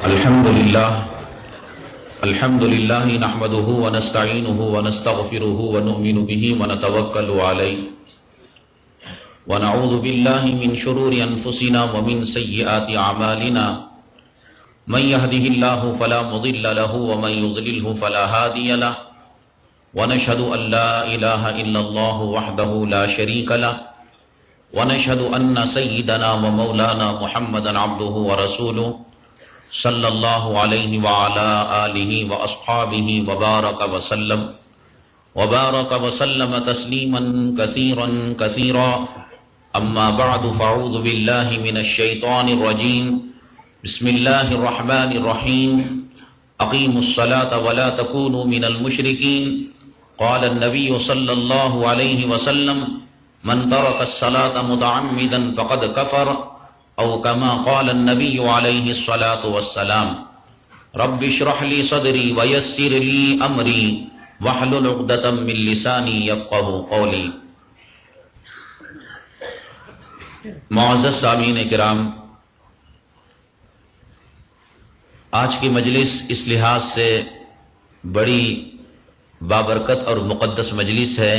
الحمد لله نحمده ونستعينه ونستغفره ونؤمن به ونتوكل عليه ونعوذ بالله من شرور أنفسنا ومن سيئات أعمالنا من يهده الله فلا مضل له ومن يضلله فلا هادي له ونشهد أن لا إله إلا الله وحده لا شريك له ونشهد أن سيدنا ومولانا محمدا عبده ورسوله صلی اللہ علیہ وعلى آلہ واصحابہ وبارک وسلم تسلیما کثیرا کثیرا اما بعد فاعوذ باللہ من الشیطان الرجیم بسم اللہ الرحمن الرحیم اقیموا الصلاة ولا تکونوا من المشرکین قال النبی صلی اللہ علیہ وسلم من ترک الصلاة متعمدا فقد کفر او کما قال النبی علیہ الصلاة والسلام رب اشرح لی صدری ویسر لی امری واحلل عقدۃ من لسانی یفقهوا قولی۔ معزز سامعین کرام، آج کی مجلس اس لحاظ سے بڑی بابرکت اور مقدس مجلس ہے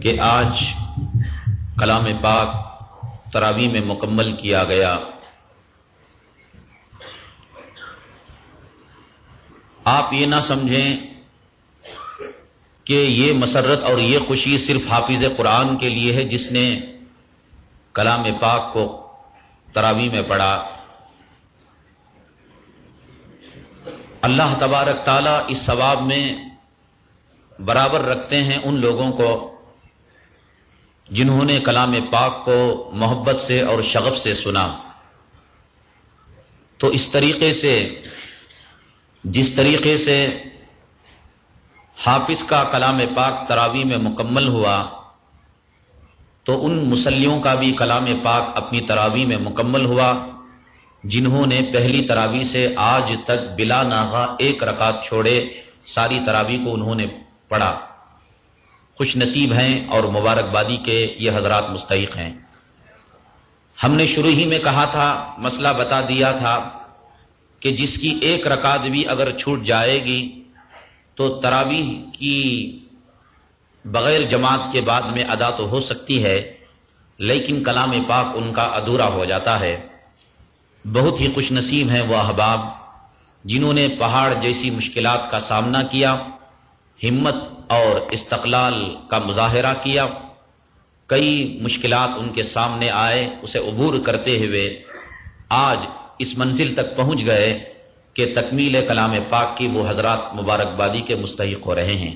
کہ آج کلام پاک تراویح میں مکمل کیا گیا۔ آپ یہ نہ سمجھیں کہ یہ مسرت اور یہ خوشی صرف حافظ قرآن کے لیے ہے جس نے کلام پاک کو تراویح میں پڑھا۔ اللہ تبارک تعالیٰ اس ثواب میں برابر رکھتے ہیں ان لوگوں کو جنہوں نے کلام پاک کو محبت سے اور شغف سے سنا۔ تو اس طریقے سے جس طریقے سے حافظ کا کلام پاک تراویح میں مکمل ہوا تو ان مصلیوں کا بھی کلام پاک اپنی تراویح میں مکمل ہوا جنہوں نے پہلی تراویح سے آج تک بلا ناغہ ایک رکعت چھوڑے ساری تراویح کو انہوں نے پڑھا۔ خوش نصیب ہیں اور مبارکبادی کے یہ حضرات مستحق ہیں۔ ہم نے شروع ہی میں کہا تھا، مسئلہ بتا دیا تھا کہ جس کی ایک رکعت بھی اگر چھوٹ جائے گی تو تراویح کی بغیر جماعت کے بعد میں ادا تو ہو سکتی ہے لیکن کلام پاک ان کا ادھورا ہو جاتا ہے۔ بہت ہی خوش نصیب ہیں وہ احباب جنہوں نے پہاڑ جیسی مشکلات کا سامنا کیا، ہمت اور استقلال کا مظاہرہ کیا، کئی مشکلات ان کے سامنے آئے، اسے عبور کرتے ہوئے آج اس منزل تک پہنچ گئے کہ تکمیل کلام پاک کی وہ حضرات مبارکبادی کے مستحق ہو رہے ہیں۔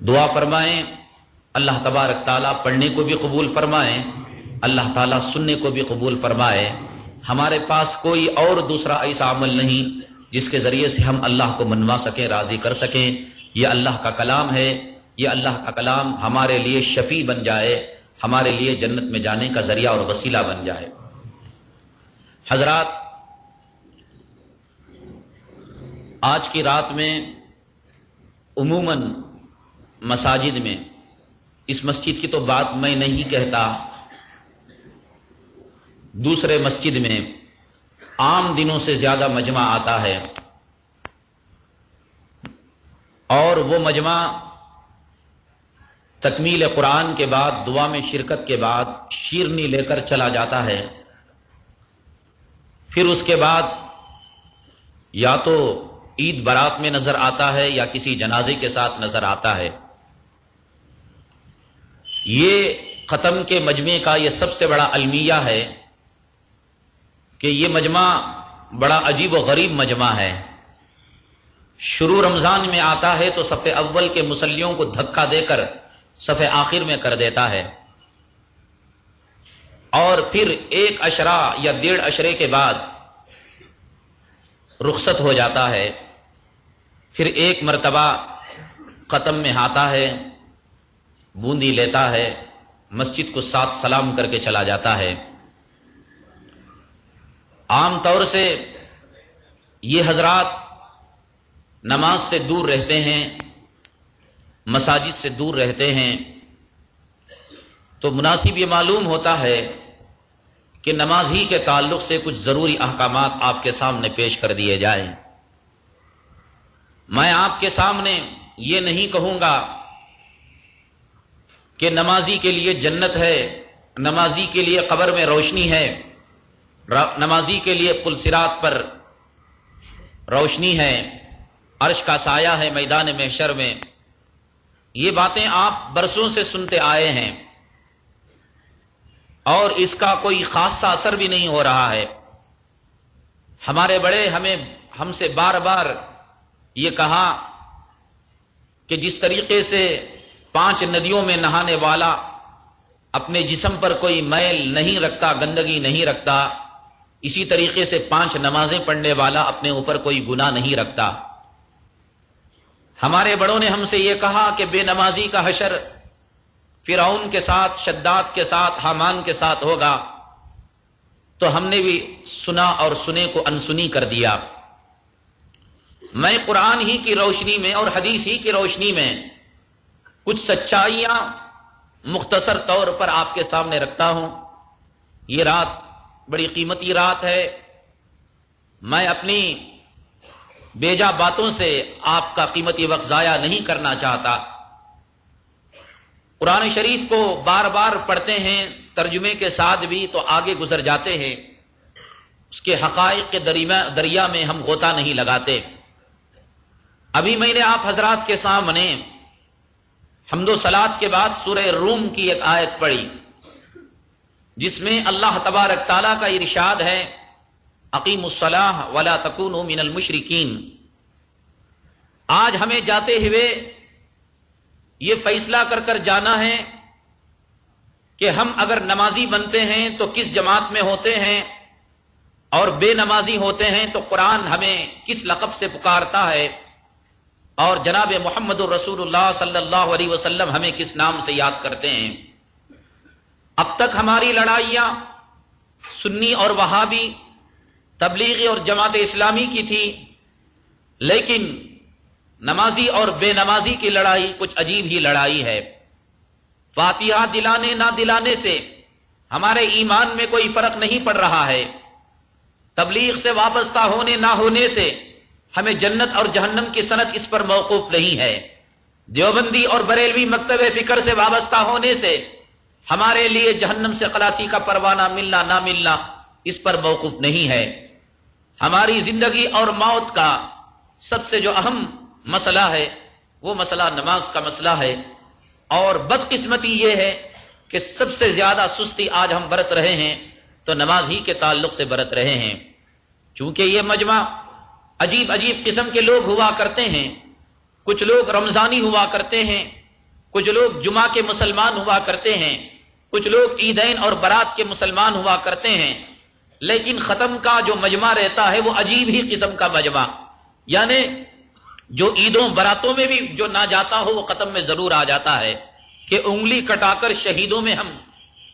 دعا فرمائیں اللہ تبارک تعالیٰ پڑھنے کو بھی قبول فرمائیں، اللہ تعالیٰ سننے کو بھی قبول فرمائے۔ ہمارے پاس کوئی اور دوسرا ایسا عمل نہیں جس کے ذریعے سے ہم اللہ کو منوا سکیں، راضی کر سکیں۔ یہ اللہ کا کلام ہے، یہ اللہ کا کلام ہمارے لیے شفیع بن جائے، ہمارے لیے جنت میں جانے کا ذریعہ اور وسیلہ بن جائے۔ حضرات، آج کی رات میں عموماً مساجد میں، اس مسجد کی تو بات میں نہیں کہتا، دوسرے مسجد میں عام دنوں سے زیادہ مجمع آتا ہے اور وہ مجمع تکمیل قرآن کے بعد دعا میں شرکت کے بعد شیرنی لے کر چلا جاتا ہے، پھر اس کے بعد یا تو عید برات میں نظر آتا ہے یا کسی جنازے کے ساتھ نظر آتا ہے۔ یہ ختم کے مجمع کا یہ سب سے بڑا المیہ ہے کہ یہ مجمع بڑا عجیب و غریب مجمع ہے۔ شروع رمضان میں آتا ہے تو صف اول کے مصلیوں کو دھکا دے کر صف آخر میں کر دیتا ہے، اور پھر ایک عشرہ یا 1.5 عشرے کے بعد رخصت ہو جاتا ہے، پھر ایک مرتبہ ختم میں آتا ہے، بوندی لیتا ہے، مسجد کو ساتھ سلام کر کے چلا جاتا ہے۔ عام طور سے یہ حضرات نماز سے دور رہتے ہیں، مساجد سے دور رہتے ہیں، تو مناسب یہ معلوم ہوتا ہے کہ نماز ہی کے تعلق سے کچھ ضروری احکامات آپ کے سامنے پیش کر دیے جائیں۔ میں آپ کے سامنے یہ نہیں کہوں گا کہ نمازی کے لیے جنت ہے، نمازی کے لیے قبر میں روشنی ہے، نمازی کے لیے پل صراط پر روشنی ہے، عرش کا سایہ ہے میدان محشر میں۔ یہ باتیں آپ برسوں سے سنتے آئے ہیں اور اس کا کوئی خاصا اثر بھی نہیں ہو رہا ہے۔ ہمارے بڑے ہم سے بار بار یہ کہا کہ جس طریقے سے 5 ندیوں میں نہانے والا اپنے جسم پر کوئی میل نہیں رکھتا، گندگی نہیں رکھتا، اسی طریقے سے 5 نمازیں پڑھنے والا اپنے اوپر کوئی گناہ نہیں رکھتا۔ ہمارے بڑوں نے ہم سے یہ کہا کہ بے نمازی کا حشر فرعون کے ساتھ، شداد کے ساتھ، حامان کے ساتھ ہوگا، تو ہم نے بھی سنا اور سنے کو انسنی کر دیا۔ میں قرآن ہی کی روشنی میں اور حدیث ہی کی روشنی میں کچھ سچائیاں مختصر طور پر آپ کے سامنے رکھتا ہوں۔ یہ رات بڑی قیمتی رات ہے، میں اپنی بیجا باتوں سے آپ کا قیمتی وقت ضائع نہیں کرنا چاہتا۔ قرآن شریف کو بار بار پڑھتے ہیں ترجمے کے ساتھ بھی تو آگے گزر جاتے ہیں، اس کے حقائق کے دریا میں ہم غوطہ نہیں لگاتے۔ ابھی میں نے آپ حضرات کے سامنے حمد و صلات کے بعد سورہ روم کی ایک آیت پڑھی جس میں اللہ تبارک تعالیٰ کا ارشاد ہے اقیموا الصلاۃ ولا تکونوا من المشرکین۔ آج ہمیں جاتے ہوئے یہ فیصلہ کر جانا ہے کہ ہم اگر نمازی بنتے ہیں تو کس جماعت میں ہوتے ہیں، اور بے نمازی ہوتے ہیں تو قرآن ہمیں کس لقب سے پکارتا ہے، اور جناب محمد الرسول اللہ صلی اللہ علیہ وسلم ہمیں کس نام سے یاد کرتے ہیں۔ اب تک ہماری لڑائیاں سنی اور وہابی، تبلیغی اور جماعت اسلامی کی تھی، لیکن نمازی اور بے نمازی کی لڑائی کچھ عجیب ہی لڑائی ہے۔ فاتحہ دلانے نہ دلانے سے ہمارے ایمان میں کوئی فرق نہیں پڑ رہا ہے، تبلیغ سے وابستہ ہونے نہ ہونے سے ہمیں جنت اور جہنم کی سند اس پر موقوف نہیں ہے، دیوبندی اور بریلوی مکتب فکر سے وابستہ ہونے سے ہمارے لیے جہنم سے خلاصی کا پروانہ ملنا نہ ملنا اس پر موقوف نہیں ہے۔ ہماری زندگی اور موت کا سب سے جو اہم مسئلہ ہے وہ مسئلہ نماز کا مسئلہ ہے، اور بدقسمتی یہ ہے کہ سب سے زیادہ سستی آج ہم برت رہے ہیں تو نماز ہی کے تعلق سے برت رہے ہیں۔ چونکہ یہ مجمع عجیب عجیب قسم کے لوگ ہوا کرتے ہیں، کچھ لوگ رمضانی ہوا کرتے ہیں، کچھ لوگ جمعہ کے مسلمان ہوا کرتے ہیں، کچھ لوگ عیدین اور برات کے مسلمان ہوا کرتے ہیں، لیکن ختم کا جو مجمع رہتا ہے وہ عجیب ہی قسم کا مجمع، یعنی جو عیدوں براتوں میں بھی جو نہ جاتا ہو وہ ختم میں ضرور آ جاتا ہے کہ انگلی کٹا کر شہیدوں میں ہم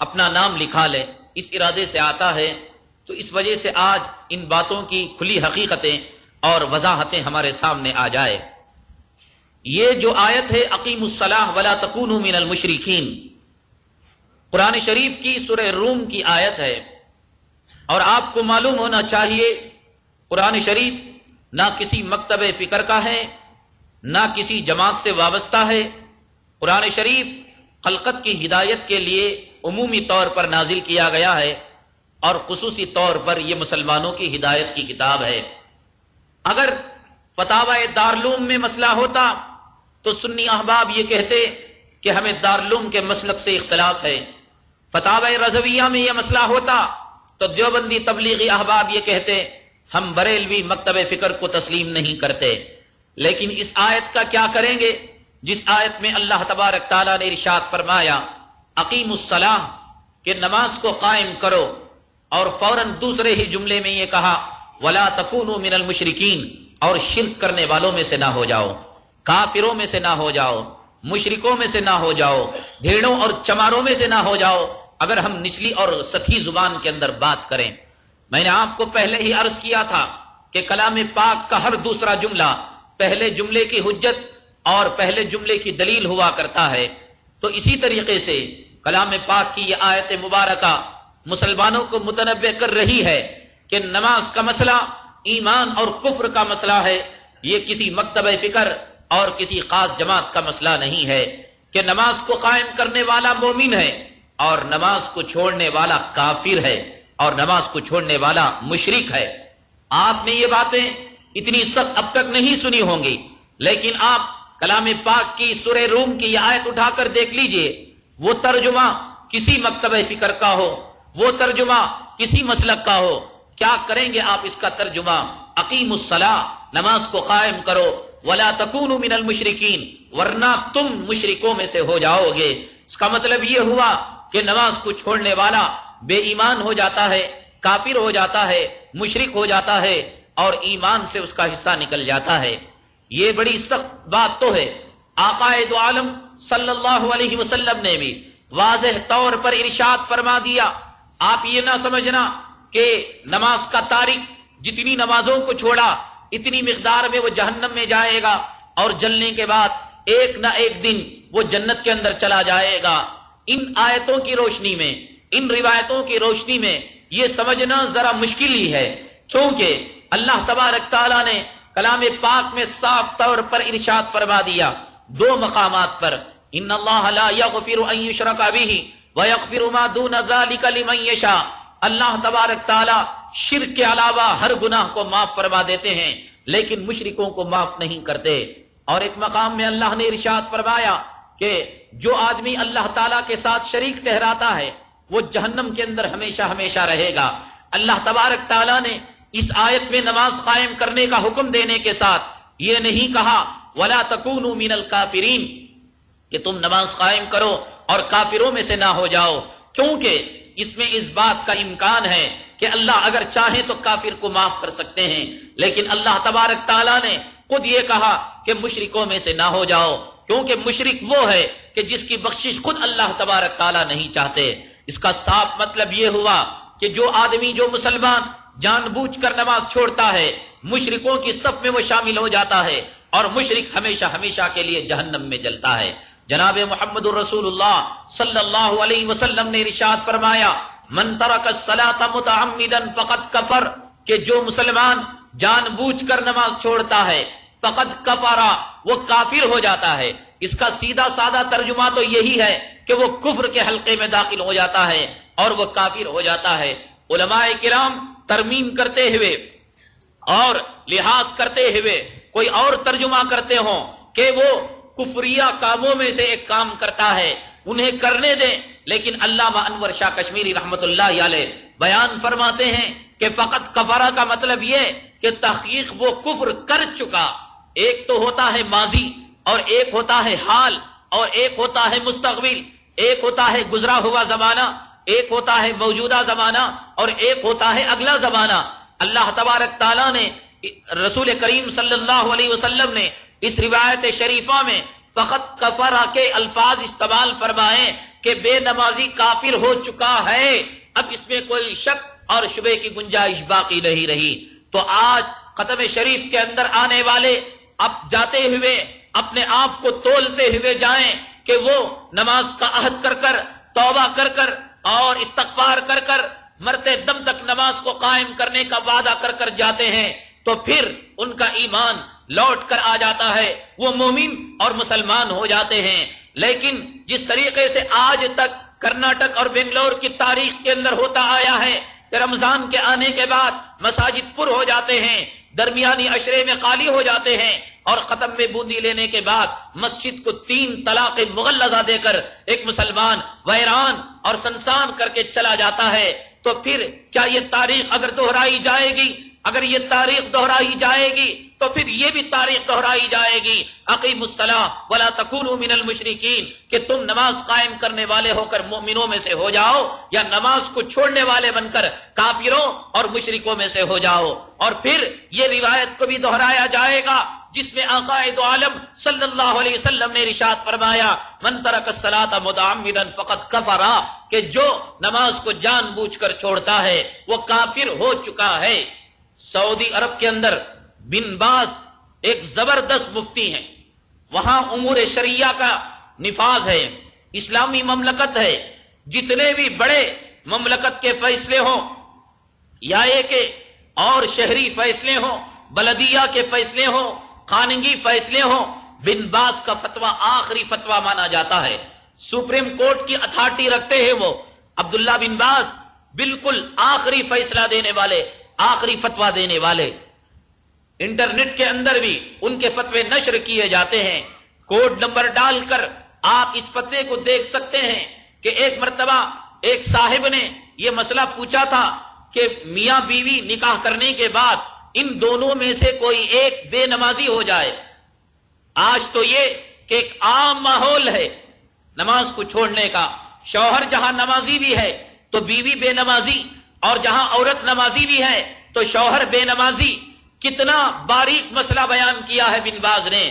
اپنا نام لکھا لیں، اس ارادے سے آتا ہے۔ تو اس وجہ سے آج ان باتوں کی کھلی حقیقتیں اور وضاحتیں ہمارے سامنے آ جائے۔ یہ جو آیت ہے اقیموا الصلاۃ ولا تکونوا من المشرکین، قرآن شریف کی سورہ روم کی آیت ہے، اور آپ کو معلوم ہونا چاہیے قرآن شریف نہ کسی مکتب فکر کا ہے، نہ کسی جماعت سے وابستہ ہے۔ قرآن شریف خلقت کی ہدایت کے لیے عمومی طور پر نازل کیا گیا ہے، اور خصوصی طور پر یہ مسلمانوں کی ہدایت کی کتاب ہے۔ اگر فتاوی دارالعلوم میں مسئلہ ہوتا تو سنی احباب یہ کہتے کہ ہمیں دارالعلوم کے مسلک سے اختلاف ہے، فتاوی رضویہ میں یہ مسئلہ ہوتا تو دیوبندی تبلیغی احباب یہ کہتے ہم بریلوی مکتب فکر کو تسلیم نہیں کرتے۔ لیکن اس آیت کا کیا کریں گے جس آیت میں اللہ تبارک تعالیٰ نے ارشاد فرمایا اقیموا الصلاۃ کہ نماز کو قائم کرو، اور فوراً دوسرے ہی جملے میں یہ کہا ولا تکونوا من المشرکین، اور شرک کرنے والوں میں سے نہ ہو جاؤ، کافروں میں سے نہ ہو جاؤ، مشرکوں میں سے نہ ہو جاؤ، بھیڑوں اور چماروں میں سے نہ ہو جاؤ، اگر ہم نچلی اور سطحی زبان کے اندر بات کریں۔ میں نے آپ کو پہلے ہی عرض کیا تھا کہ کلام پاک کا ہر دوسرا جملہ پہلے جملے کی حجت اور پہلے جملے کی دلیل ہوا کرتا ہے، تو اسی طریقے سے کلام پاک کی یہ آیت مبارکہ مسلمانوں کو متنبع کر رہی ہے کہ نماز کا مسئلہ ایمان اور کفر کا مسئلہ ہے، یہ کسی مکتب فکر اور کسی خاص جماعت کا مسئلہ نہیں ہے کہ نماز کو قائم کرنے والا مومن ہے اور نماز کو چھوڑنے والا کافر ہے اور نماز کو چھوڑنے والا مشرک ہے۔ آپ نے یہ باتیں اتنی سخت اب تک نہیں سنی ہوں گی، لیکن آپ کلام پاک کی سورہ روم کی یہ آیت اٹھا کر دیکھ لیجئے، وہ ترجمہ کسی مکتب فکر کا ہو، وہ ترجمہ کسی مسلک کا ہو، کیا کریں گے آپ اس کا ترجمہ؟ اقیموا الصلاۃ، نماز کو قائم کرو، ولا تکونوا من المشرکین، ورنہ تم مشرکوں میں سے ہو جاؤ گے۔ اس کا مطلب یہ ہوا کہ نماز کو چھوڑنے والا بے ایمان ہو جاتا ہے، کافر ہو جاتا ہے، مشرک ہو جاتا ہے اور ایمان سے اس کا حصہ نکل جاتا ہے۔ یہ بڑی سخت بات تو ہے۔ آقا دو عالم صلی اللہ علیہ وسلم نے بھی واضح طور پر ارشاد فرما دیا، آپ یہ نہ سمجھنا کہ نماز کا تارک جتنی نمازوں کو چھوڑا اتنی مقدار میں وہ جہنم میں جائے گا اور جلنے کے بعد ایک نہ ایک دن وہ جنت کے اندر چلا جائے گا۔ ان آیتوں کی روشنی میں، ان روایتوں کی روشنی میں یہ سمجھنا ذرا مشکل ہی ہے، کیونکہ اللہ تبارک تعالیٰ نے کلام پاک میں صاف طور پر ارشاد فرما دیا دو مقامات پر، ان اللہ لا یغفر ان یشرک بہ ویغفر ما دون ذلک لمن یشاء۔ اللہ تبارک تعالیٰ شرک کے علاوہ ہر گناہ کو معاف فرما دیتے ہیں لیکن مشرکوں کو معاف نہیں کرتے۔ اور ایک مقام میں اللہ نے ارشاد فرمایا کہ جو آدمی اللہ تعالیٰ کے ساتھ شریک ٹھہراتا ہے وہ جہنم کے اندر ہمیشہ ہمیشہ رہے گا۔ اللہ تبارک تعالیٰ نے اس آیت میں نماز قائم کرنے کا حکم دینے کے ساتھ یہ نہیں کہا وَلَا تَكُونُوا مِنَ الْكَافِرِينَ کہ تم نماز قائم کرو اور کافروں میں سے نہ ہو جاؤ، کیونکہ اس میں اس بات کا امکان ہے کہ اللہ اگر چاہے تو کافر کو معاف کر سکتے ہیں، لیکن اللہ تبارک تعالیٰ نے خود یہ کہا کہ مشرکوں میں سے نہ ہو جاؤ، کیونکہ مشرک وہ ہے کہ جس کی بخشش خود اللہ تبارک تعالیٰ نہیں چاہتے۔ اس کا صاف مطلب یہ ہوا کہ جو آدمی، جو مسلمان جان بوجھ کر نماز چھوڑتا ہے مشرکوں کی صف میں وہ شامل ہو جاتا ہے اور مشرک ہمیشہ ہمیشہ کے لیے جہنم میں جلتا ہے۔ جناب محمد الرسول اللہ صلی اللہ علیہ وسلم نے ارشاد فرمایا من ترک الصلاۃ متعمدا فقد کفر کہ جو مسلمان جان بوجھ کر نماز چھوڑتا ہے فقد کفر وہ کافر ہو جاتا ہے۔ اس کا سیدھا سادہ ترجمہ تو یہی ہے کہ وہ کفر کے حلقے میں داخل ہو جاتا ہے اور وہ کافر ہو جاتا ہے۔ علماء کرام ترمیم کرتے ہوئے اور لحاظ کرتے ہوئے کوئی اور ترجمہ کرتے ہوں کہ وہ کفریہ کاموں میں سے ایک کام کرتا ہے، انہیں کرنے دیں، لیکن علامہ انور شاہ کشمیری رحمت اللہ علیہ بیان فرماتے ہیں کہ فقط کفارہ کا مطلب یہ کہ تحقیق وہ کفر کر چکا۔ ایک تو ہوتا ہے ماضی اور ایک ہوتا ہے حال اور ایک ہوتا ہے مستقبل، ایک ہوتا ہے گزرا ہوا زمانہ، ایک ہوتا ہے موجودہ زمانہ اور ایک ہوتا ہے اگلا زمانہ۔ اللہ تبارک تعالیٰ نے رسول کریم صلی اللہ علیہ وسلم نے اس روایت شریفہ میں فقط کفرہ کے الفاظ استعمال فرمائے کہ بے نمازی کافر ہو چکا ہے، اب اس میں کوئی شک اور شبے کی گنجائش باقی نہیں رہی۔ تو آج ختم شریف کے اندر آنے والے اب جاتے ہوئے اپنے آپ کو تولتے ہوئے جائیں کہ وہ نماز کا عہد کر کر، توبہ کر کر اور استغفار کر کر مرتے دم تک نماز کو قائم کرنے کا وعدہ کر کر جاتے ہیں، تو پھر ان کا ایمان لوٹ کر آ جاتا ہے، وہ مومن اور مسلمان ہو جاتے ہیں۔ لیکن جس طریقے سے آج تک کرناٹک اور بنگلور کی تاریخ کے اندر ہوتا آیا ہے کہ رمضان کے آنے کے بعد مساجد پر ہو جاتے ہیں، درمیانی عشرے میں خالی ہو جاتے ہیں اور ختم میں بوندی لینے کے بعد مسجد کو 3 طلاق مغلظہ دے کر ایک مسلمان ویران اور سنسان کر کے چلا جاتا ہے، تو پھر کیا یہ تاریخ اگر دہرائی جائے گی، اگر یہ تاریخ دہرائی جائے گی تو پھر یہ بھی تاریخ دہرائی جائے گی اقیموا الصلاۃ ولا تکونوا من المشرکین کہ تم نماز قائم کرنے والے ہو کر مومنوں میں سے ہو جاؤ یا نماز کو چھوڑنے والے بن کر کافروں اور مشرکوں میں سے ہو جاؤ۔ اور پھر یہ روایت کو بھی دہرایا جائے گا جس میں آقا دو عالم صلی اللہ علیہ وسلم نے ارشاد فرمایا من ترک الصلاۃ متعمدا فقد کفر کہ جو نماز کو جان بوجھ کر چھوڑتا ہے وہ کافر ہو چکا ہے۔ سعودی عرب کے اندر بن باز ایک زبردست مفتی ہیں، وہاں امور شریعہ کا نفاذ ہے، اسلامی مملکت ہے، جتنے بھی بڑے مملکت کے فیصلے ہوں یا ایک اور شہری فیصلے ہوں، بلدیہ کے فیصلے ہوں، خانگی فیصلے ہوں، بن باز کا فتویٰ آخری فتویٰ مانا جاتا ہے۔ سپریم کورٹ کی اتھارٹی رکھتے ہیں وہ عبداللہ بن باز، بالکل آخری فیصلہ دینے والے، آخری فتویٰ دینے والے۔ انٹرنیٹ کے اندر بھی ان کے فتوے نشر کیے جاتے ہیں، کوڈ نمبر ڈال کر آپ اس فتوے کو دیکھ سکتے ہیں کہ ایک مرتبہ ایک صاحب نے یہ مسئلہ پوچھا تھا کہ میاں بیوی نکاح کرنے کے بعد ان دونوں میں سے کوئی ایک بے نمازی ہو جائے۔ آج تو یہ کہ ایک عام ماحول ہے نماز کو چھوڑنے کا، شوہر جہاں نمازی بھی ہے تو بیوی بے نمازی، اور جہاں عورت نمازی بھی ہے تو شوہر بے نمازی۔ کتنا باریک مسئلہ بیان کیا ہے بن باز نے۔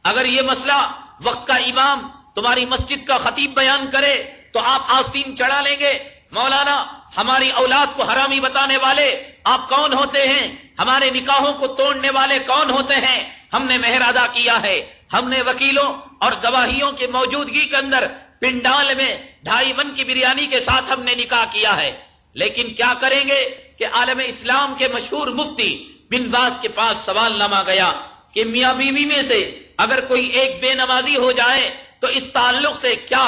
اگر یہ مسئلہ وقت کا امام تمہاری مسجد کا خطیب بیان کرے تو آپ آستین چڑھا لیں گے، مولانا ہماری اولاد کو حرامی بتانے والے آپ کون ہوتے ہیں؟ ہمارے نکاحوں کو توڑنے والے کون ہوتے ہیں؟ ہم نے مہر ادا کیا ہے، ہم نے وکیلوں اور گواہیوں کی موجودگی کے اندر پنڈال میں 2.5 من کی بریانی کے ساتھ ہم نے نکاح کیا ہے۔ لیکن کیا کریں گے کہ عالم اسلام کے مشہور مفتی بن باز کے پاس سوال نامہ گیا کہ میاں بیوی میں سے اگر کوئی ایک بے نمازی ہو جائے تو اس تعلق سے کیا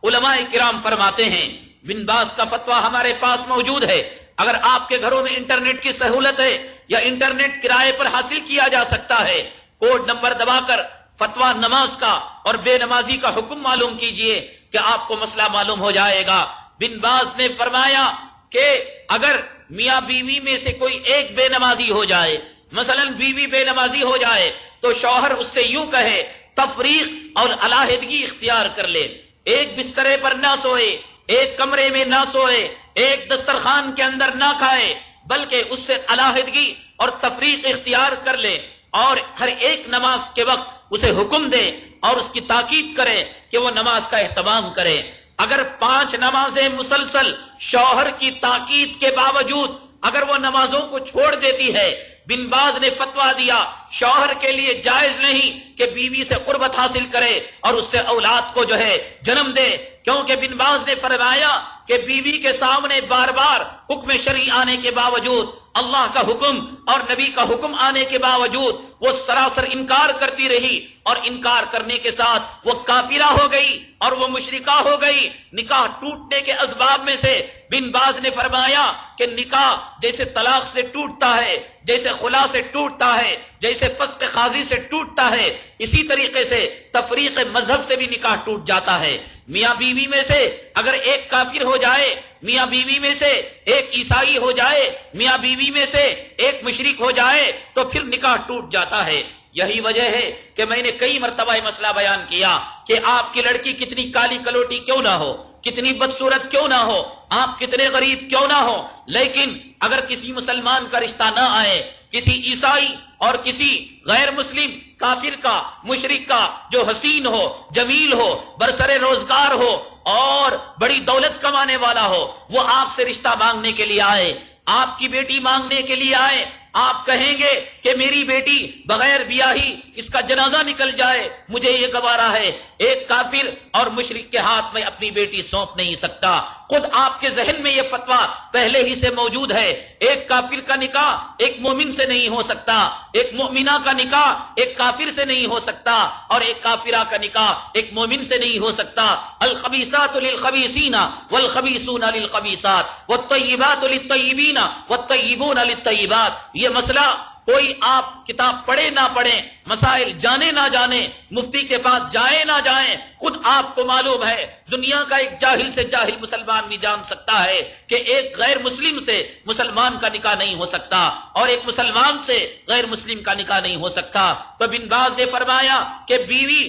علماء کرام فرماتے ہیں؟ بن باز کا فتویٰ ہمارے پاس موجود ہے۔ اگر آپ کے گھروں میں انٹرنیٹ کی سہولت ہے یا انٹرنیٹ کرائے پر حاصل کیا جا سکتا ہے، کوڈ نمبر دبا کر فتویٰ نماز کا اور بے نمازی کا حکم معلوم کیجئے کہ آپ کو مسئلہ معلوم ہو جائے گا۔ بن باز نے فرمایا کہ اگر میاں بیوی میں سے کوئی ایک بے نمازی ہو جائے، مثلا بیوی بے نمازی ہو جائے، تو شوہر اس سے یوں کہے تفریق اور علیحدگی اختیار کر لے، ایک بسترے پر نہ سوئے، ایک کمرے میں نہ سوئے، ایک دسترخوان کے اندر نہ کھائے، بلکہ اس سے علیحدگی اور تفریق اختیار کر لے، اور ہر ایک نماز کے وقت اسے حکم دے اور اس کی تاکید کرے کہ وہ نماز کا اہتمام کرے۔ اگر 5 نمازیں مسلسل شوہر کی تاکید کے باوجود اگر وہ نمازوں کو چھوڑ دیتی ہے، بن باز نے فتویٰ دیا شوہر کے لیے جائز نہیں کہ بیوی سے قربت حاصل کرے اور اس سے اولاد کو جو ہے جنم دے، کیونکہ بن باز نے فرمایا کہ بیوی کے سامنے بار بار حکم شرعی آنے کے باوجود، اللہ کا حکم اور نبی کا حکم آنے کے باوجود وہ سراسر انکار کرتی رہی، اور انکار کرنے کے ساتھ وہ کافرہ ہو گئی اور وہ مشرکہ ہو گئی۔ نکاح ٹوٹنے کے اسباب میں سے بن باز نے فرمایا کہ نکاح جیسے طلاق سے ٹوٹتا ہے، جیسے خلا سے ٹوٹتا ہے، جیسے فسخ قاضی سے ٹوٹتا ہے، اسی طریقے سے تفریق مذہب سے بھی نکاح ٹوٹ جاتا ہے۔ میاں بیوی میں سے اگر ایک کافر ہو جائے، میاں بیوی میں سے ایک عیسائی ہو جائے، میاں بیوی میں سے ایک مشرک ہو جائے تو پھر نکاح ٹوٹ جاتا ہے۔ یہی وجہ ہے کہ میں نے کئی مرتبہ یہ مسئلہ بیان کیا کہ آپ کی لڑکی کتنی کالی کلوٹی کیوں نہ ہو، کتنی بدصورت کیوں نہ ہو، آپ کتنے غریب کیوں نہ ہو، لیکن اگر کسی مسلمان کا رشتہ نہ آئے، کسی عیسائی اور کسی غیر مسلم کافر کا، مشرک کا، جو حسین ہو، جمیل ہو، برسر روزگار ہو اور بڑی دولت کمانے والا ہو، وہ آپ سے رشتہ مانگنے کے لیے آئے، آپ کی بیٹی مانگنے کے لیے آئے، آپ کہیں گے کہ میری بیٹی بغیر بیاہی اس کا جنازہ نکل جائے، مجھے یہ گوارا ہے۔ ایک کافر اور مشرک کے ہاتھ میں اپنی بیٹی سونپ نہیں سکتا۔ خود آپ کے ذہن میں یہ فتویٰ پہلے ہی سے موجود ہے، ایک کافر کا نکاح ایک مومن سے نہیں ہو سکتا، ایک مومنہ کا نکاح ایک کافر سے نہیں ہو سکتا، اور ایک کافرہ کا نکاح ایک مومن سے نہیں ہو سکتا۔ الخبیثات للخبیثین والخبیثون للخبیثات والطیبات للطیبین والطیبون للطیبات۔ یہ مسئلہ کوئی آپ کتاب پڑھے نہ پڑھیں، مسائل جانے نہ جانے، مفتی کے پاس جائیں نہ جائیں، خود آپ کو معلوم ہے، دنیا کا ایک جاہل سے جاہل مسلمان بھی جان سکتا ہے کہ ایک غیر مسلم سے مسلمان کا نکاح نہیں ہو سکتا اور ایک مسلمان سے غیر مسلم کا نکاح نہیں ہو سکتا۔ تو بن باز نے فرمایا کہ بیوی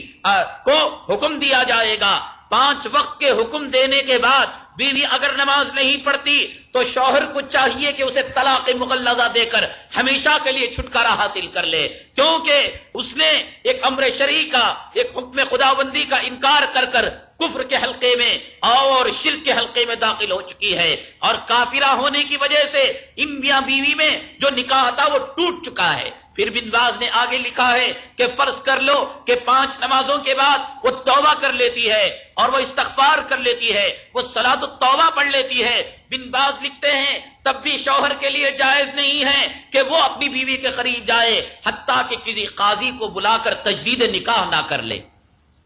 کو حکم دیا جائے گا، 5 وقت کے حکم دینے کے بعد بیوی اگر نماز نہیں پڑھتی تو شوہر کو چاہیے کہ اسے طلاق مغلظہ دے کر ہمیشہ کے لیے چھٹکارا حاصل کر لے، کیونکہ اس نے ایک امر شرعی کا، ایک حکم خداوندی کا انکار کر کر کفر کے حلقے میں اور شرک کے حلقے میں داخل ہو چکی ہے، اور کافرہ ہونے کی وجہ سے ان میاں بیوی میں جو نکاح تھا وہ ٹوٹ چکا ہے۔ پھر بن باز نے آگے لکھا ہے کہ فرض کر لو کہ 5 نمازوں کے بعد وہ توبہ کر لیتی ہے اور وہ استغفار کر لیتی ہے، وہ صلاۃ التوبہ پڑھ لیتی ہے۔ بن باز لکھتے ہیں تب بھی شوہر کے لیے جائز نہیں ہے کہ وہ اپنی بیوی کے قریب جائے حتیٰ کہ کسی قاضی کو بلا کر تجدید نکاح نہ کر لے۔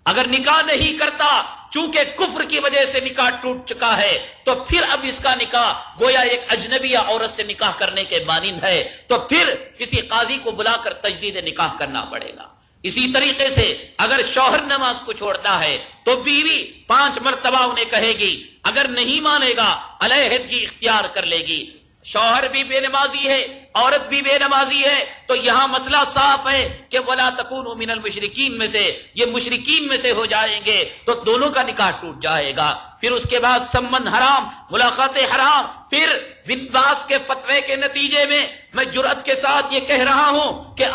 اگر نکاح نہیں کرتا، چونکہ کفر کی وجہ سے نکاح ٹوٹ چکا ہے، تو پھر اب اس کا نکاح گویا ایک اجنبیہ عورت سے نکاح کرنے کے مانند ہے، تو پھر کسی قاضی کو بلا کر تجدید نکاح کرنا پڑے گا۔ اسی طریقے سے اگر شوہر نماز کو چھوڑتا ہے تو بیوی 5 مرتبہ انہیں کہے گی، اگر نہیں مانے گا علیحدگی اختیار کر لے گی۔ شوہر بھی بے نمازی ہے، عورت بھی بے نمازی ہے، تو یہاں مسئلہ صاف ہے کہ وَلَا تَكُونُوا مِنَ الْمُشْرِكِينَ میں سے یہ مشرکین میں سے ہو جائیں گے تو دونوں کا نکاح ٹوٹ جائے گا۔ پھر اس کے بعد سمن حرام، ملاقات حرام۔ پھر بن باز کے فتوے کے نتیجے میں میں جرأت کے ساتھ یہ کہہ رہا ہوں کہ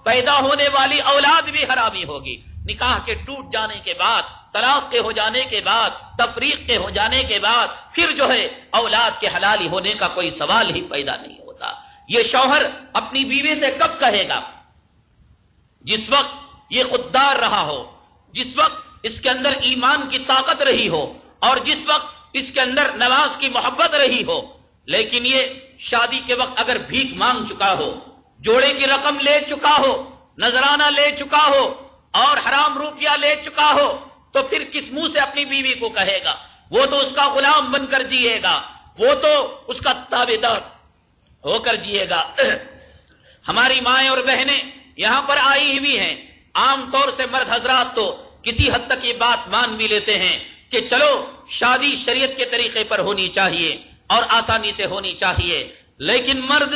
پیدا ہونے والی اولاد بھی حرامی ہوگی۔ نکاح کے ٹوٹ جانے کے بعد، طلاق کے ہو جانے کے بعد، تفریق کے ہو جانے کے بعد پھر جو ہے اولاد کے حلالی ہونے کا کوئی سوال ہی پیدا نہیں ہوتا۔ یہ شوہر اپنی بیوی سے کب کہے گا؟ جس وقت یہ خوددار رہا ہو، جس وقت اس کے اندر ایمان کی طاقت رہی ہو، اور جس وقت اس کے اندر نماز کی محبت رہی ہو۔ لیکن یہ شادی کے وقت اگر بھیک مانگ چکا ہو، جوڑے کی رقم لے چکا ہو، نذرانہ لے چکا ہو اور حرام روپیہ لے چکا ہو، تو پھر کس منہ سے اپنی بیوی کو کہے گا؟ وہ تو اس کا غلام بن کر جیے گا، وہ تو اس کا تابعدار ہو کر جیے گا۔ ہماری مائیں اور بہنیں یہاں پر آئی ہوئی ہیں، عام طور سے مرد حضرات تو کسی حد تک یہ بات مان بھی لیتے ہیں کہ چلو شادی شریعت کے طریقے پر ہونی چاہیے اور آسانی سے ہونی چاہیے، لیکن مرد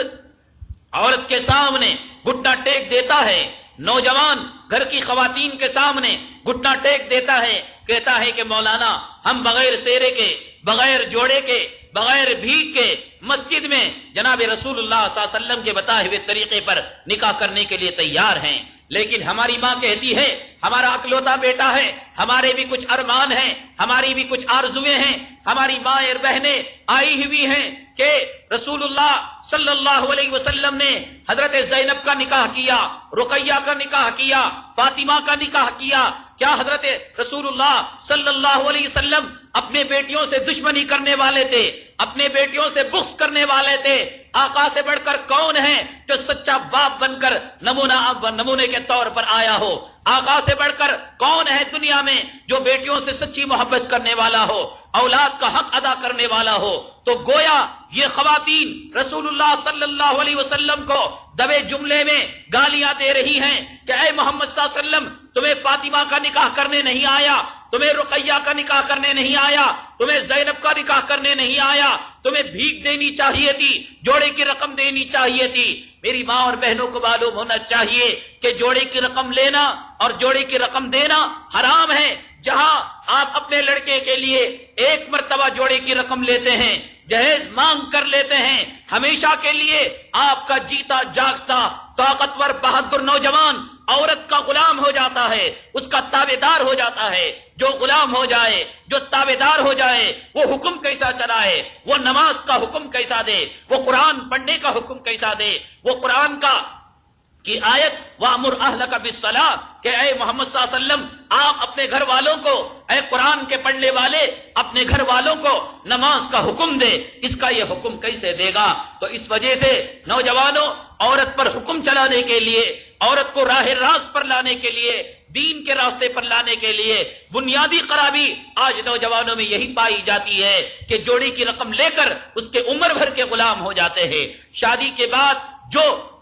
عورت کے سامنے گھٹنا ٹیک دیتا ہے، نوجوان گھر کی خواتین کے سامنے گھٹنا ٹیک دیتا ہے، کہتا ہے کہ مولانا ہم بغیر سیرے کے، بغیر جوڑے کے، بغیر بھیک کے مسجد میں جناب رسول اللہ صلی اللہ علیہ وسلم کے بتائے ہوئے طریقے پر نکاح کرنے کے لیے تیار ہیں۔ لیکن ہماری ماں کہتی ہے ہمارا اکلوتا بیٹا ہے، ہمارے بھی کچھ ارمان ہیں، ہماری بھی کچھ آرزویں ہیں۔ ہماری ماں اور بہنیں آئی ہوئی ہیں کہ رسول اللہ صلی اللہ علیہ وسلم نے حضرت زینب کا نکاح کیا، رقیہ کا نکاح کیا، فاطمہ کا نکاح کیا۔ کیا حضرت رسول اللہ صلی اللہ علیہ وسلم اپنے بیٹیوں سے دشمنی کرنے والے تھے، اپنے بیٹیوں سے بغض کرنے والے تھے؟ آقا سے بڑھ کر کون ہے جو سچا باپ بن کر نمونے کے طور پر آیا ہو؟ آقا سے بڑھ کر کون ہے دنیا میں جو بیٹیوں سے سچی محبت کرنے والا ہو، اولاد کا حق ادا کرنے والا ہو؟ تو گویا یہ خواتین رسول اللہ صلی اللہ علیہ وسلم کو دبے جملے میں گالیاں دے رہی ہیں کہ اے محمد صلی اللہ علیہ وسلم، تمہیں فاطمہ کا نکاح کرنے نہیں آیا، تمہیں رقیہ کا نکاح کرنے نہیں آیا، تمہیں زینب کا نکاح کرنے نہیں آیا، تمہیں بھیک دینی چاہیے تھی، جوڑے کی رقم دینی چاہیے تھی۔ میری ماں اور بہنوں کو معلوم ہونا چاہیے کہ جوڑے کی رقم لینا اور جوڑے کی رقم دینا حرام ہے۔ جہاں آپ اپنے لڑکے کے لیے 1 مرتبہ جوڑے کی رقم لیتے ہیں، جہیز مانگ کر لیتے ہیں، ہمیشہ کے لیے آپ کا جیتا جاگتا طاقتور بہادر نوجوان عورت کا غلام ہو جاتا ہے، اس کا تابعدار ہو جاتا ہے۔ جو غلام ہو جائے، جو تابعدار ہو جائے، وہ حکم کیسا چلائے، وہ نماز کا حکم کیسا دے، وہ قرآن پڑھنے کا حکم کیسا دے، وہ قرآن کی آیت وَأْمُرْ أَهْلَكَ بِالصَّلَاةِ کہ اے محمد صلی اللہ علیہ وسلم آپ اپنے گھر والوں کو، اے قرآن کے پڑھنے والے اپنے گھر والوں کو نماز کا حکم دے، اس کا یہ حکم کیسے دے گا؟ تو اس وجہ سے نوجوانوں، عورت پر حکم چلانے کے لیے، عورت کو راہ راست پر لانے کے لیے، دین کے راستے پر لانے کے لیے بنیادی خرابی آج نوجوانوں میں یہی پائی جاتی ہے کہ جوڑی کی رقم لے کر اس کے عمر بھر کے غلام ہو جاتے ہیں۔ شادی کے بعد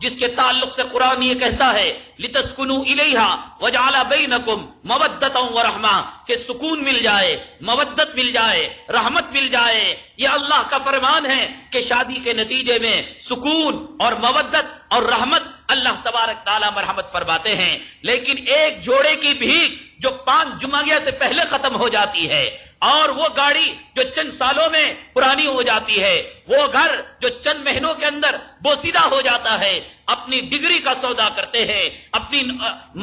جس کے تعلق سے قرآن یہ کہتا ہے لِتَسْكُنُوا إِلَيْهَا وَجَعَلَ بَيْنَكُمْ مَوَدَّةً وَرَحْمَةً کہ سکون مل جائے، مودت مل جائے، رحمت مل جائے۔ یہ اللہ کا فرمان ہے کہ شادی کے نتیجے میں سکون اور مودت اور رحمت اللہ تبارک تعالیٰ مرحمت فرماتے ہیں۔ لیکن ایک جوڑے کی بھیک جو 5 جمعہ سے پہلے ختم ہو جاتی ہے، اور وہ گاڑی جو چند سالوں میں پرانی ہو جاتی ہے، وہ گھر جو چند مہینوں کے اندر بوسیدہ ہو جاتا ہے، اپنی ڈگری کا سودا کرتے ہیں، اپنی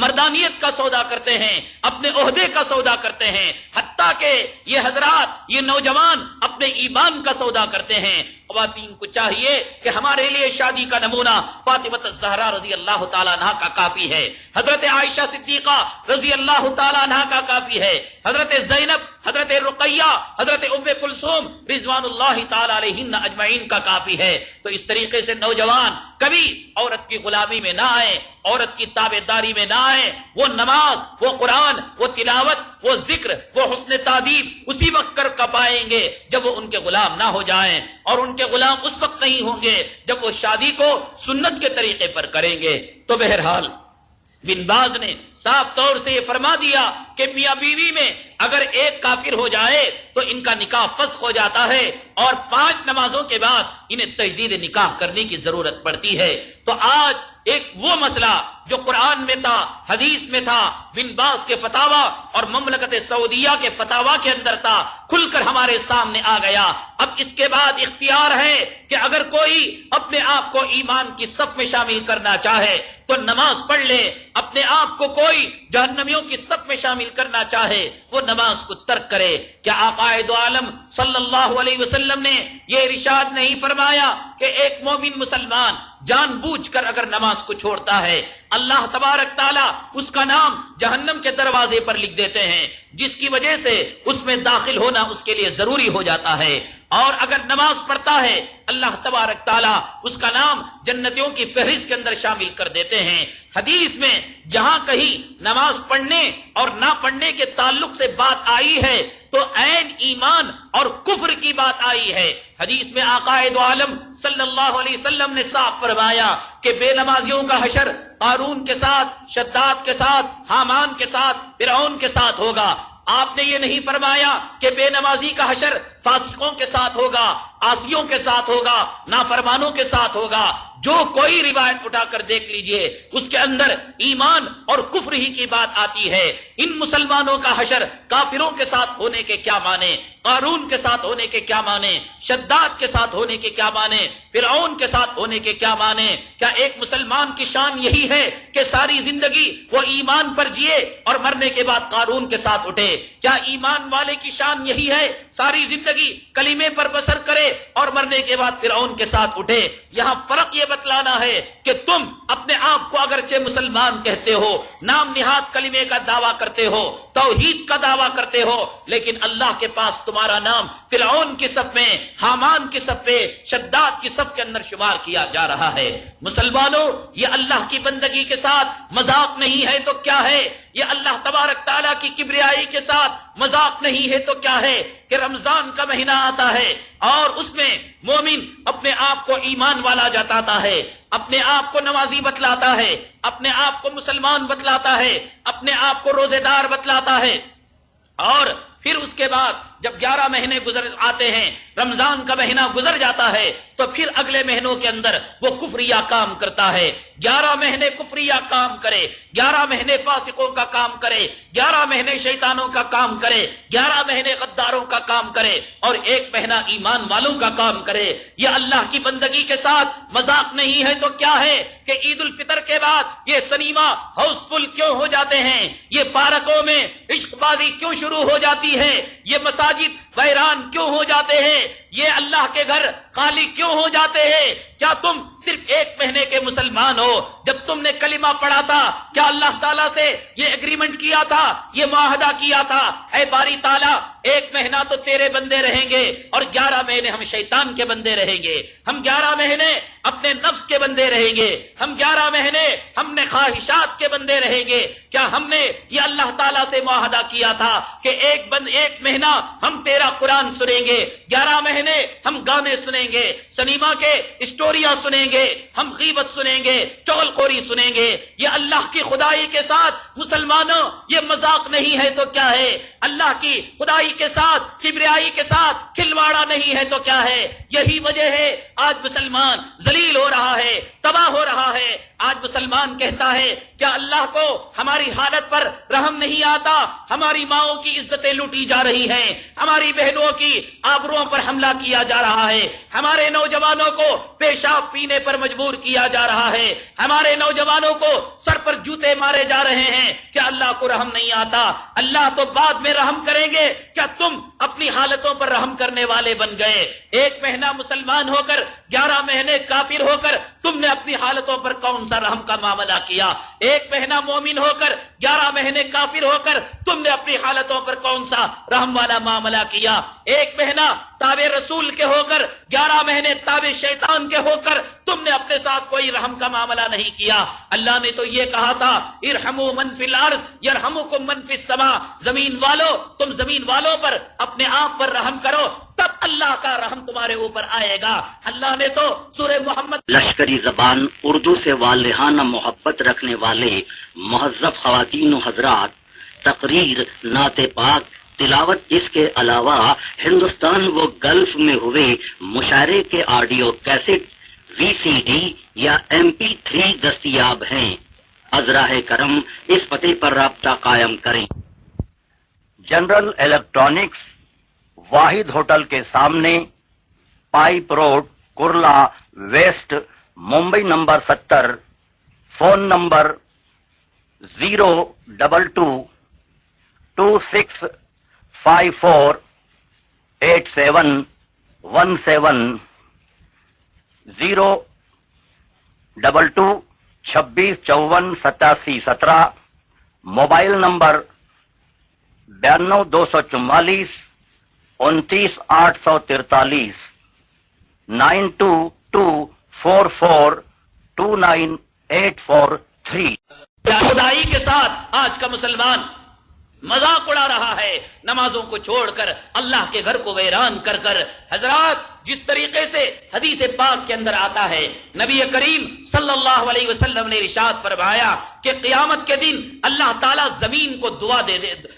مردانیت کا سودا کرتے ہیں، اپنے عہدے کا سودا کرتے ہیں، حتیٰ کہ یہ حضرات، یہ نوجوان اپنے ایمان کا سودا کرتے ہیں۔ خواتین کو چاہیے کہ ہمارے لیے شادی کا نمونہ فاطمہ الزہرا رضی اللہ تعالیٰ عنہا کا کافی ہے، حضرت عائشہ صدیقہ رضی اللہ تعالیٰ عنہا کا کافی ہے، حضرت زینب، حضرت رقیہ، حضرت ام کلثوم رضوان اللہ تعالیٰ علیہن اجمعین کا کافی ہے۔ تو اس طریقے سے نوجوان کبھی عورت کی غلامی میں نہ آئے، عورت کی تابع داری میں نہ آئے، وہ نماز، وہ قرآن، وہ تلاوت، وہ ذکر، وہ حسن تعدیب اسی وقت کر پائیں گے جب وہ ان کے غلام نہ ہو جائیں، اور ان کے غلام اس وقت نہیں ہوں گے جب وہ شادی کو سنت کے طریقے پر کریں گے۔ تو بہرحال بن باز نے صاف طور سے یہ فرما دیا کہ میاں بیوی میں اگر ایک کافر ہو جائے تو ان کا نکاح فسخ ہو جاتا ہے، اور 5 نمازوں کے بعد انہیں تجدید نکاح کرنے کی ضرورت پڑتی ہے۔ تو آج ایک وہ مسئلہ جو قرآن میں تھا، حدیث میں تھا، بن باز کے فتاوا اور مملکت سعودیہ کے فتاوا کے اندر تھا، کھل کر ہمارے سامنے آ گیا۔ اب اس کے بعد اختیار ہے کہ اگر کوئی اپنے آپ کو ایمان کی صف میں شامل کرنا چاہے تو نماز پڑھ لے، اپنے آپ کو کوئی جہنمیوں کی صف میں شامل کرنا چاہے وہ نماز کو ترک کرے۔ کیا آقا دو عالم صلی اللہ علیہ وسلم نے یہ ارشاد نہیں فرمایا کہ ایک مومن مسلمان جان بوجھ کر اگر نماز کو چھوڑتا ہے اللہ تبارک تعالیٰ اس کا نام جہنم کے دروازے پر لکھ دیتے ہیں، جس کی وجہ سے اس میں داخل ہونا اس کے لیے ضروری ہو جاتا ہے، اور اگر نماز پڑھتا ہے اللہ تبارک تعالیٰ اس کا نام جنتیوں کی فہرست کے اندر شامل کر دیتے ہیں۔ حدیث میں جہاں کہیں نماز پڑھنے اور نہ پڑھنے کے تعلق سے بات آئی ہے تو عین ایمان اور کفر کی بات آئی ہے۔ حدیث میں آقا دو عالم صلی اللہ علیہ وسلم نے صاف فرمایا کہ بے نمازیوں کا حشر قارون کے ساتھ، شداد کے ساتھ، حامان کے ساتھ، فرعون کے ساتھ ہوگا۔ آپ نے یہ نہیں فرمایا کہ بے نمازی کا حشر فاسقوں کے ساتھ ہوگا، عاصیوں کے ساتھ ہوگا، نافرمانوں کے ساتھ ہوگا۔ جو کوئی روایت اٹھا کر دیکھ لیجئے اس کے اندر ایمان اور کفر ہی کی بات آتی ہے۔ ان مسلمانوں کا حشر کافروں کے ساتھ ہونے کے کیا معنی، قارون کے ساتھ ہونے کے کیا معنی، شداد کے ساتھ ہونے کے کیا معنی، فرعون کے ساتھ ہونے کے کیا معنی؟ کیا ایک مسلمان کی شان یہی ہے کہ ساری زندگی وہ ایمان پر جیے اور مرنے کے بعد قارون کے ساتھ اٹھے؟ کیا ایمان والے کی شان یہی ہے ساری زندگی کلمے پر بسر کرے اور مرنے کے بعد فرعون کے ساتھ اٹھے؟ یہاں فرق یہ بتلانا ہے کہ تم اپنے آپ کو اگرچہ مسلمان کہتے ہو، نام نہاد کلمے کا دعویٰ کرتے ہو، توحید کا دعویٰ کرتے ہو، لیکن اللہ کے پاس تمہارا نام فرعون کی صف میں، حامان کی صف میں، شداد کی صف کے اندر شمار کیا جا رہا ہے۔ مسلمانوں، یہ اللہ کی بندگی کے ساتھ مذاق نہیں ہے تو کیا ہے؟ یہ اللہ تبارک تعالیٰ کی کبریائی کے ساتھ مذاق نہیں ہے تو کیا ہے کہ رمضان کا مہینہ آتا ہے اور اس میں مومن اپنے آپ کو ایمان والا جتاتا ہے، اپنے آپ کو نمازی بتلاتا ہے، اپنے آپ کو مسلمان بتلاتا ہے، اپنے آپ کو روزے دار بتلاتا ہے، اور پھر اس کے بعد جب 11 مہینے گزر آتے ہیں، رمضان کا مہینہ گزر جاتا ہے تو پھر اگلے مہینوں کے اندر وہ کفریہ کام کرتا ہے۔ 11 مہینے کفریہ کام کرے، 11 مہینے فاسقوں کا کام کرے، 11 مہینے شیطانوں کا کام کرے، 11 مہینے غداروں کا کام کرے، اور 1 مہینہ ایمان والوں کا کام کرے۔ یہ اللہ کی بندگی کے ساتھ مذاق نہیں ہے تو کیا ہے کہ عید الفطر کے بعد یہ سنیما ہاؤس فل کیوں ہو جاتے ہیں؟ یہ پارکوں میں عشق بازی کیوں شروع ہو جاتی ہے؟ یہ مساجد ویران کیوں ہو جاتے ہیں؟ یہ اللہ کے گھر خالی کیوں ہو جاتے ہیں؟ کیا تم صرف 1 مہینے کے مسلمان ہو؟ جب تم نے کلمہ پڑھا تھا کیا اللہ تعالیٰ سے یہ ایگریمنٹ کیا تھا، یہ معاہدہ کیا تھا، اے باری تعالیٰ 1 مہینہ تو تیرے بندے رہیں گے اور 11 مہینے ہم شیطان کے بندے رہیں گے، ہم 11 مہینے اپنے نفس کے بندے رہیں گے، ہم 11 مہینے ہم نے خواہشات کے بندے رہیں گے؟ کیا ہم نے یہ اللہ تعالیٰ سے معاہدہ کیا تھا کہ 1 مہینہ ہم تیرا قرآن سنیں گے، 11 مہینے ہم گانے سنیں گے، سنیما کے اسٹوریاں سنیں گے، ہم غیبت سنیں گے، چغل خوری سنیں گے؟ یہ اللہ کی خدائی کے ساتھ مسلمانوں یہ مذاق نہیں ہے تو کیا ہے؟ اللہ کی خدائی کے ساتھ کبریائی کے ساتھ کھلواڑا نہیں ہے تو کیا ہے؟ یہی وجہ ہے آج مسلمان ذلیل ہو رہا ہے، تباہ ہو رہا ہے۔ آج مسلمان کہتا ہے کیا اللہ کو ہماری حالت پر رحم نہیں آتا؟ ہماری ماؤں کی عزتیں لوٹی جا رہی ہیں، ہماری بہنوں کی آبروؤں پر حملہ کیا جا رہا ہے، ہمارے نوجوانوں کو پیشاب پینے پر مجبور کیا جا رہا ہے، ہمارے نوجوانوں کو سر پر جوتے مارے جا رہے ہیں۔ کیا اللہ کو رحم نہیں آتا؟ اللہ تو بعد میں رحم کریں گے، کیا تم اپنی حالتوں پر رحم کرنے والے بن گئے؟ 1 مہینہ مسلمان ہو کر 11 مہینے کافر ہو کر تم نے اپنی حالتوں پر کون سا رحم کا معاملہ کیا؟ 1 مہینہ مومن ہو کر 11 مہینے کافر ہو کر تم نے اپنی حالتوں پر کون سا رحم والا معاملہ کیا؟ 1 مہینہ تابع رسول کے ہو کر 11 مہینے تابع شیطان کے ہو کر تم نے اپنے ساتھ کوئی رحم کا معاملہ نہیں کیا۔ اللہ نے تو یہ کہا تھا ارحموا من فی الارض یرحمکم من فی السماء، زمین والو تم زمین والوں پر اپنے آپ پر رحم کرو، تب اللہ کا رحم تمہارے اوپر آئے گا۔ اللہ نے تو سورہ محمد لشکری زبان اردو سے والہانہ محبت رکھنے والے مہذب خواتین و حضرات، تقریر، نعت پاک، تلاوت، اس کے علاوہ ہندوستان و گلف میں ہوئے مشاعرے کے آڈیو کیسٹ VCD یا MP3 دستیاب ہیں۔ ازراہ کرم اس پتے پر رابطہ قائم کریں۔ جنرل الیکٹرانکس، واحد ہوٹل کے سامنے، pipe road, Kurla west, Mumbai number 70، phone number 02226548717، 02226548717، mobile number 9224 29843، 9224429843۔ خدائی کے ساتھ آج کا مسلمان مذاق اڑا رہا ہے، نمازوں کو چھوڑ کر اللہ کے گھر کو ویران کر کر۔ حضرات، جس طریقے سے حدیث پاک کے اندر آتا ہے، نبی کریم صلی اللہ علیہ وسلم نے ارشاد فرمایا کہ قیامت کے دن اللہ تعالیٰ زمین کو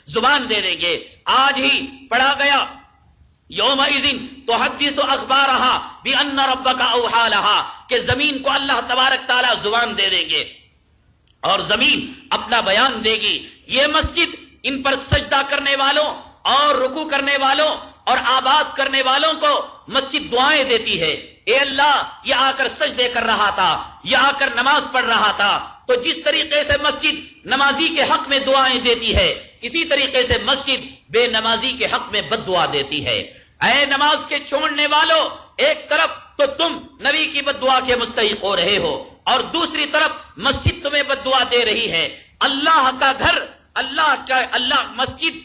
زبان دے دیں گے۔ آج ہی پڑھا گیا یومئذ تحدث اخبارها بان ربک اوحی لها، کہ زمین کو اللہ تبارک تعالیٰ زبان دے دیں گے اور زمین اپنا بیان دے گی۔ یہ مسجد ان پر سجدہ کرنے والوں اور رکوع کرنے والوں اور آباد کرنے والوں کو مسجد دعائیں دیتی ہے۔ اے اللہ، یہ آ کر سجدے کر رہا تھا، یہ آ کر نماز پڑھ رہا تھا۔ تو جس طریقے سے مسجد نمازی کے حق میں دعائیں دیتی ہے، اسی طریقے سے مسجد بے نمازی کے حق میں بد دعا دیتی ہے۔ اے نماز کے چھوڑنے والوں، ایک طرف تو تم نبی کی بد دعا کے مستحق ہو رہے ہو اور دوسری طرف مسجد تمہیں بد دعا دے رہی ہے۔ اللہ کا گھر، اللہ مسجد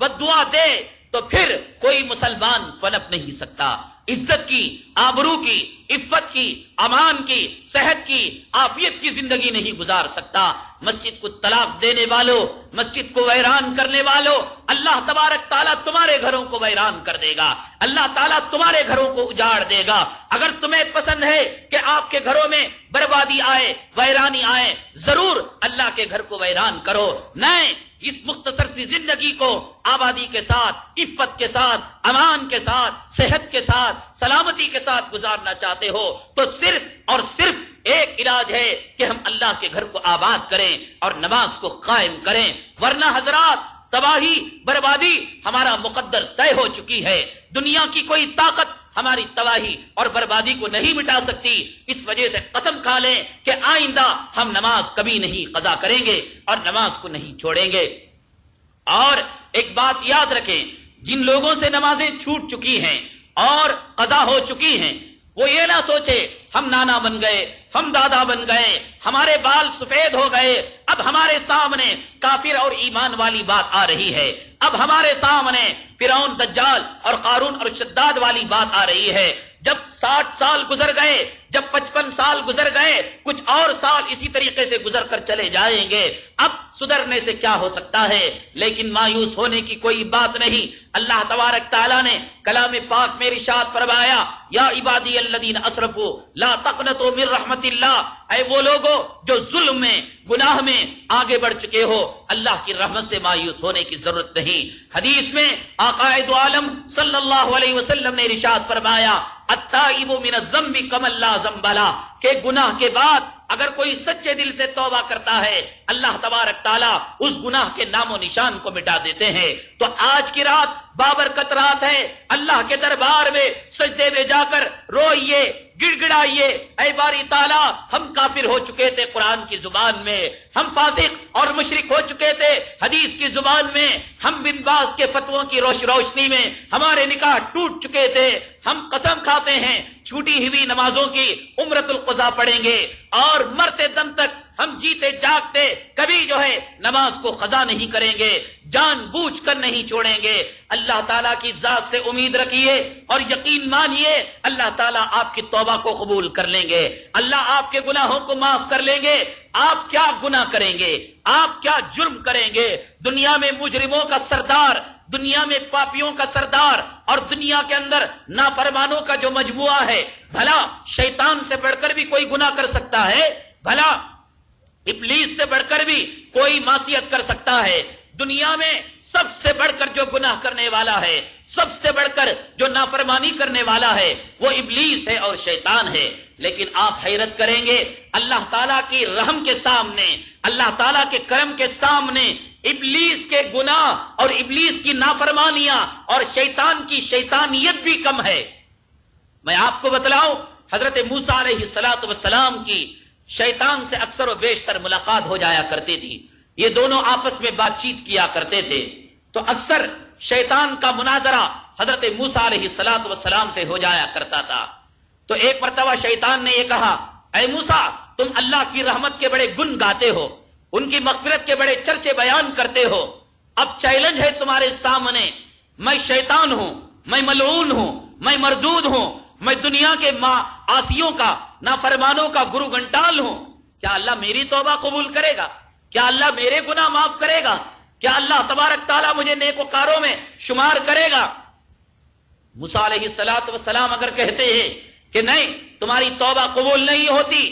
بد دعا دے تو پھر کوئی مسلمان پنپ نہیں سکتا۔ عزت کی، آبرو کی، عفت کی، امان کی، صحت کی، عافیت کی زندگی نہیں گزار سکتا۔ مسجد کو طلاق دینے والوں، مسجد کو ویران کرنے والوں، اللہ تبارک تعالیٰ تمہارے گھروں کو ویران کر دے گا، اللہ تعالیٰ تمہارے گھروں کو اجاڑ دے گا۔ اگر تمہیں پسند ہے کہ آپ کے گھروں میں بربادی آئے، ویرانی آئے، ضرور اللہ کے گھر کو ویران کرو۔ نہیں، اس مختصر سی زندگی کو آبادی کے ساتھ، عفت کے ساتھ، امان کے ساتھ، صحت کے ساتھ، سلامتی کے ساتھ گزارنا چاہتے ہو تو صرف اور صرف ایک علاج ہے کہ ہم اللہ کے گھر کو آباد کریں اور نماز کو قائم کریں، ورنہ حضرات تباہی، بربادی ہمارا مقدر طے ہو چکی ہے۔ دنیا کی کوئی طاقت ہماری تباہی اور بربادی کو نہیں مٹا سکتی۔ اس وجہ سے قسم کھا لیں کہ آئندہ ہم نماز کبھی نہیں قضا کریں گے اور نماز کو نہیں چھوڑیں گے۔ اور ایک بات یاد رکھیں، جن لوگوں سے نمازیں چھوٹ چکی ہیں اور قضا ہو چکی ہیں، وہ یہ نہ سوچے ہم نانا بن گئے، ہم دادا بن گئے، ہمارے بال سفید ہو گئے، اب ہمارے سامنے کافر اور ایمان والی بات آ رہی ہے، اب ہمارے سامنے فرعون، دجال اور قارون اور شداد والی بات آ رہی ہے۔ جب 60 سال گزر گئے، جب 55 سال گزر گئے، کچھ اور سال اسی طریقے سے گزر کر چلے جائیں گے، اب سدھرنے سے کیا ہو سکتا ہے، لیکن مایوس ہونے کی کوئی بات نہیں۔ اللہ تبارک تعالیٰ نے کلام پاک میں ارشاد فرمایا، یا عبادی الذین اسرفوا لا تقنطوا من رحمت اللہ، اے وہ لوگوں جو ظلم میں گناہ میں آگے بڑھ چکے ہو، اللہ کی رحمت سے مایوس ہونے کی ضرورت نہیں۔ حدیث میں آقا دو عالم صلی اللہ علیہ وسلم نے ارشاد فرمایا، التائب من الذنب کمن لا ذنب لہ، کہ گناہ کے بعد اگر کوئی سچے دل سے توبہ کرتا ہے، اللہ تبارک تعالیٰ اس گناہ کے نام و نشان کو مٹا دیتے ہیں۔ تو آج کی رات بابرکت رات ہے، اللہ کے دربار میں سجدے میں جا کر روئیے، گڑ گڑائیے، اے باری تعالیٰ ہم کافر ہو چکے تھے قرآن کی زبان میں، ہم فاسق اور مشرک ہو چکے تھے حدیث کی زبان میں، ہم بن باز کے فتووں کی روشنی میں ہمارے نکاح ٹوٹ چکے تھے، ہم قسم کھاتے ہیں چھوٹی ہوئی نمازوں کی عمرۃ القضا پڑھیں گے اور مرتے دم تک ہم جیتے جاگتے کبھی نماز کو قضا نہیں کریں گے، جان بوجھ کر نہیں چھوڑیں گے۔ اللہ تعالیٰ کی ذات سے امید رکھیے اور یقین مانیے، اللہ تعالیٰ آپ کی توبہ کو قبول کر لیں گے، اللہ آپ کے گناہوں کو معاف کر لیں گے۔ آپ کیا گناہ کریں گے، آپ کیا جرم کریں گے؟ دنیا میں مجرموں کا سردار، دنیا میں پاپیوں کا سردار اور دنیا کے اندر نافرمانوں کا جو مجموعہ ہے، بھلا شیطان سے بڑھ کر بھی کوئی گناہ کر سکتا ہے؟ بھلا ابلیس سے بڑھ کر بھی کوئی معصیت کر سکتا ہے؟ دنیا میں سب سے بڑھ کر جو گناہ کرنے والا ہے، سب سے بڑھ کر جو نافرمانی کرنے والا ہے، وہ ابلیس ہے اور شیطان ہے۔ لیکن آپ حیرت کریں گے، اللہ تعالیٰ کی رحم کے سامنے، اللہ تعالیٰ کے کرم کے سامنے ابلیس کے گناہ اور ابلیس کی نافرمانیاں اور شیطان کی شیطانیت بھی کم ہے۔ میں آپ کو بتلاؤں، حضرت موسیٰ علیہ السلام کی شیطان سے اکثر و بیشتر ملاقات ہو جایا کرتی تھی، یہ دونوں آپس میں بات چیت کیا کرتے تھے، تو اکثر شیطان کا مناظرہ حضرت موسیٰ علیہ السلام سے ہو جایا کرتا تھا۔ تو ایک مرتبہ شیطان نے یہ کہا، اے موسیٰ تم اللہ کی رحمت کے بڑے گن گاتے ہو، ان کی مغفرت کے بڑے چرچے بیان کرتے ہو، اب چیلنج ہے تمہارے سامنے، میں شیطان ہوں، میں ملعون ہوں، میں مردود ہوں، میں دنیا کے عاصیوں کا، نافرمانوں کا گرو گھنٹال ہوں، کیا اللہ میری توبہ قبول کرے گا؟ کیا اللہ میرے گناہ معاف کرے گا؟ کیا اللہ تبارک تعالیٰ مجھے نیکوکاروں میں شمار کرے گا؟ موسیٰ علیہ السلام اگر کہتے ہیں کہ نہیں تمہاری توبہ قبول نہیں ہوتی،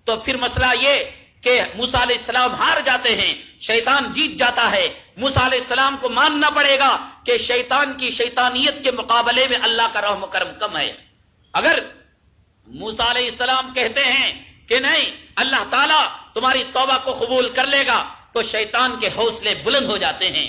تو پھر مسئلہ یہ کہ موسیٰ علیہ السلام ہار جاتے ہیں، شیطان جیت جاتا ہے۔ موسیٰ علیہ السلام کو ماننا پڑے گا کہ شیطان کی شیطانیت کے مقابلے میں اللہ کا رحم و کرم کم ہے۔ اگر موسیٰ علیہ السلام کہتے ہیں کہ نہیں اللہ تعالیٰ تمہاری توبہ کو قبول کر لے گا، تو شیطان کے حوصلے بلند ہو جاتے ہیں،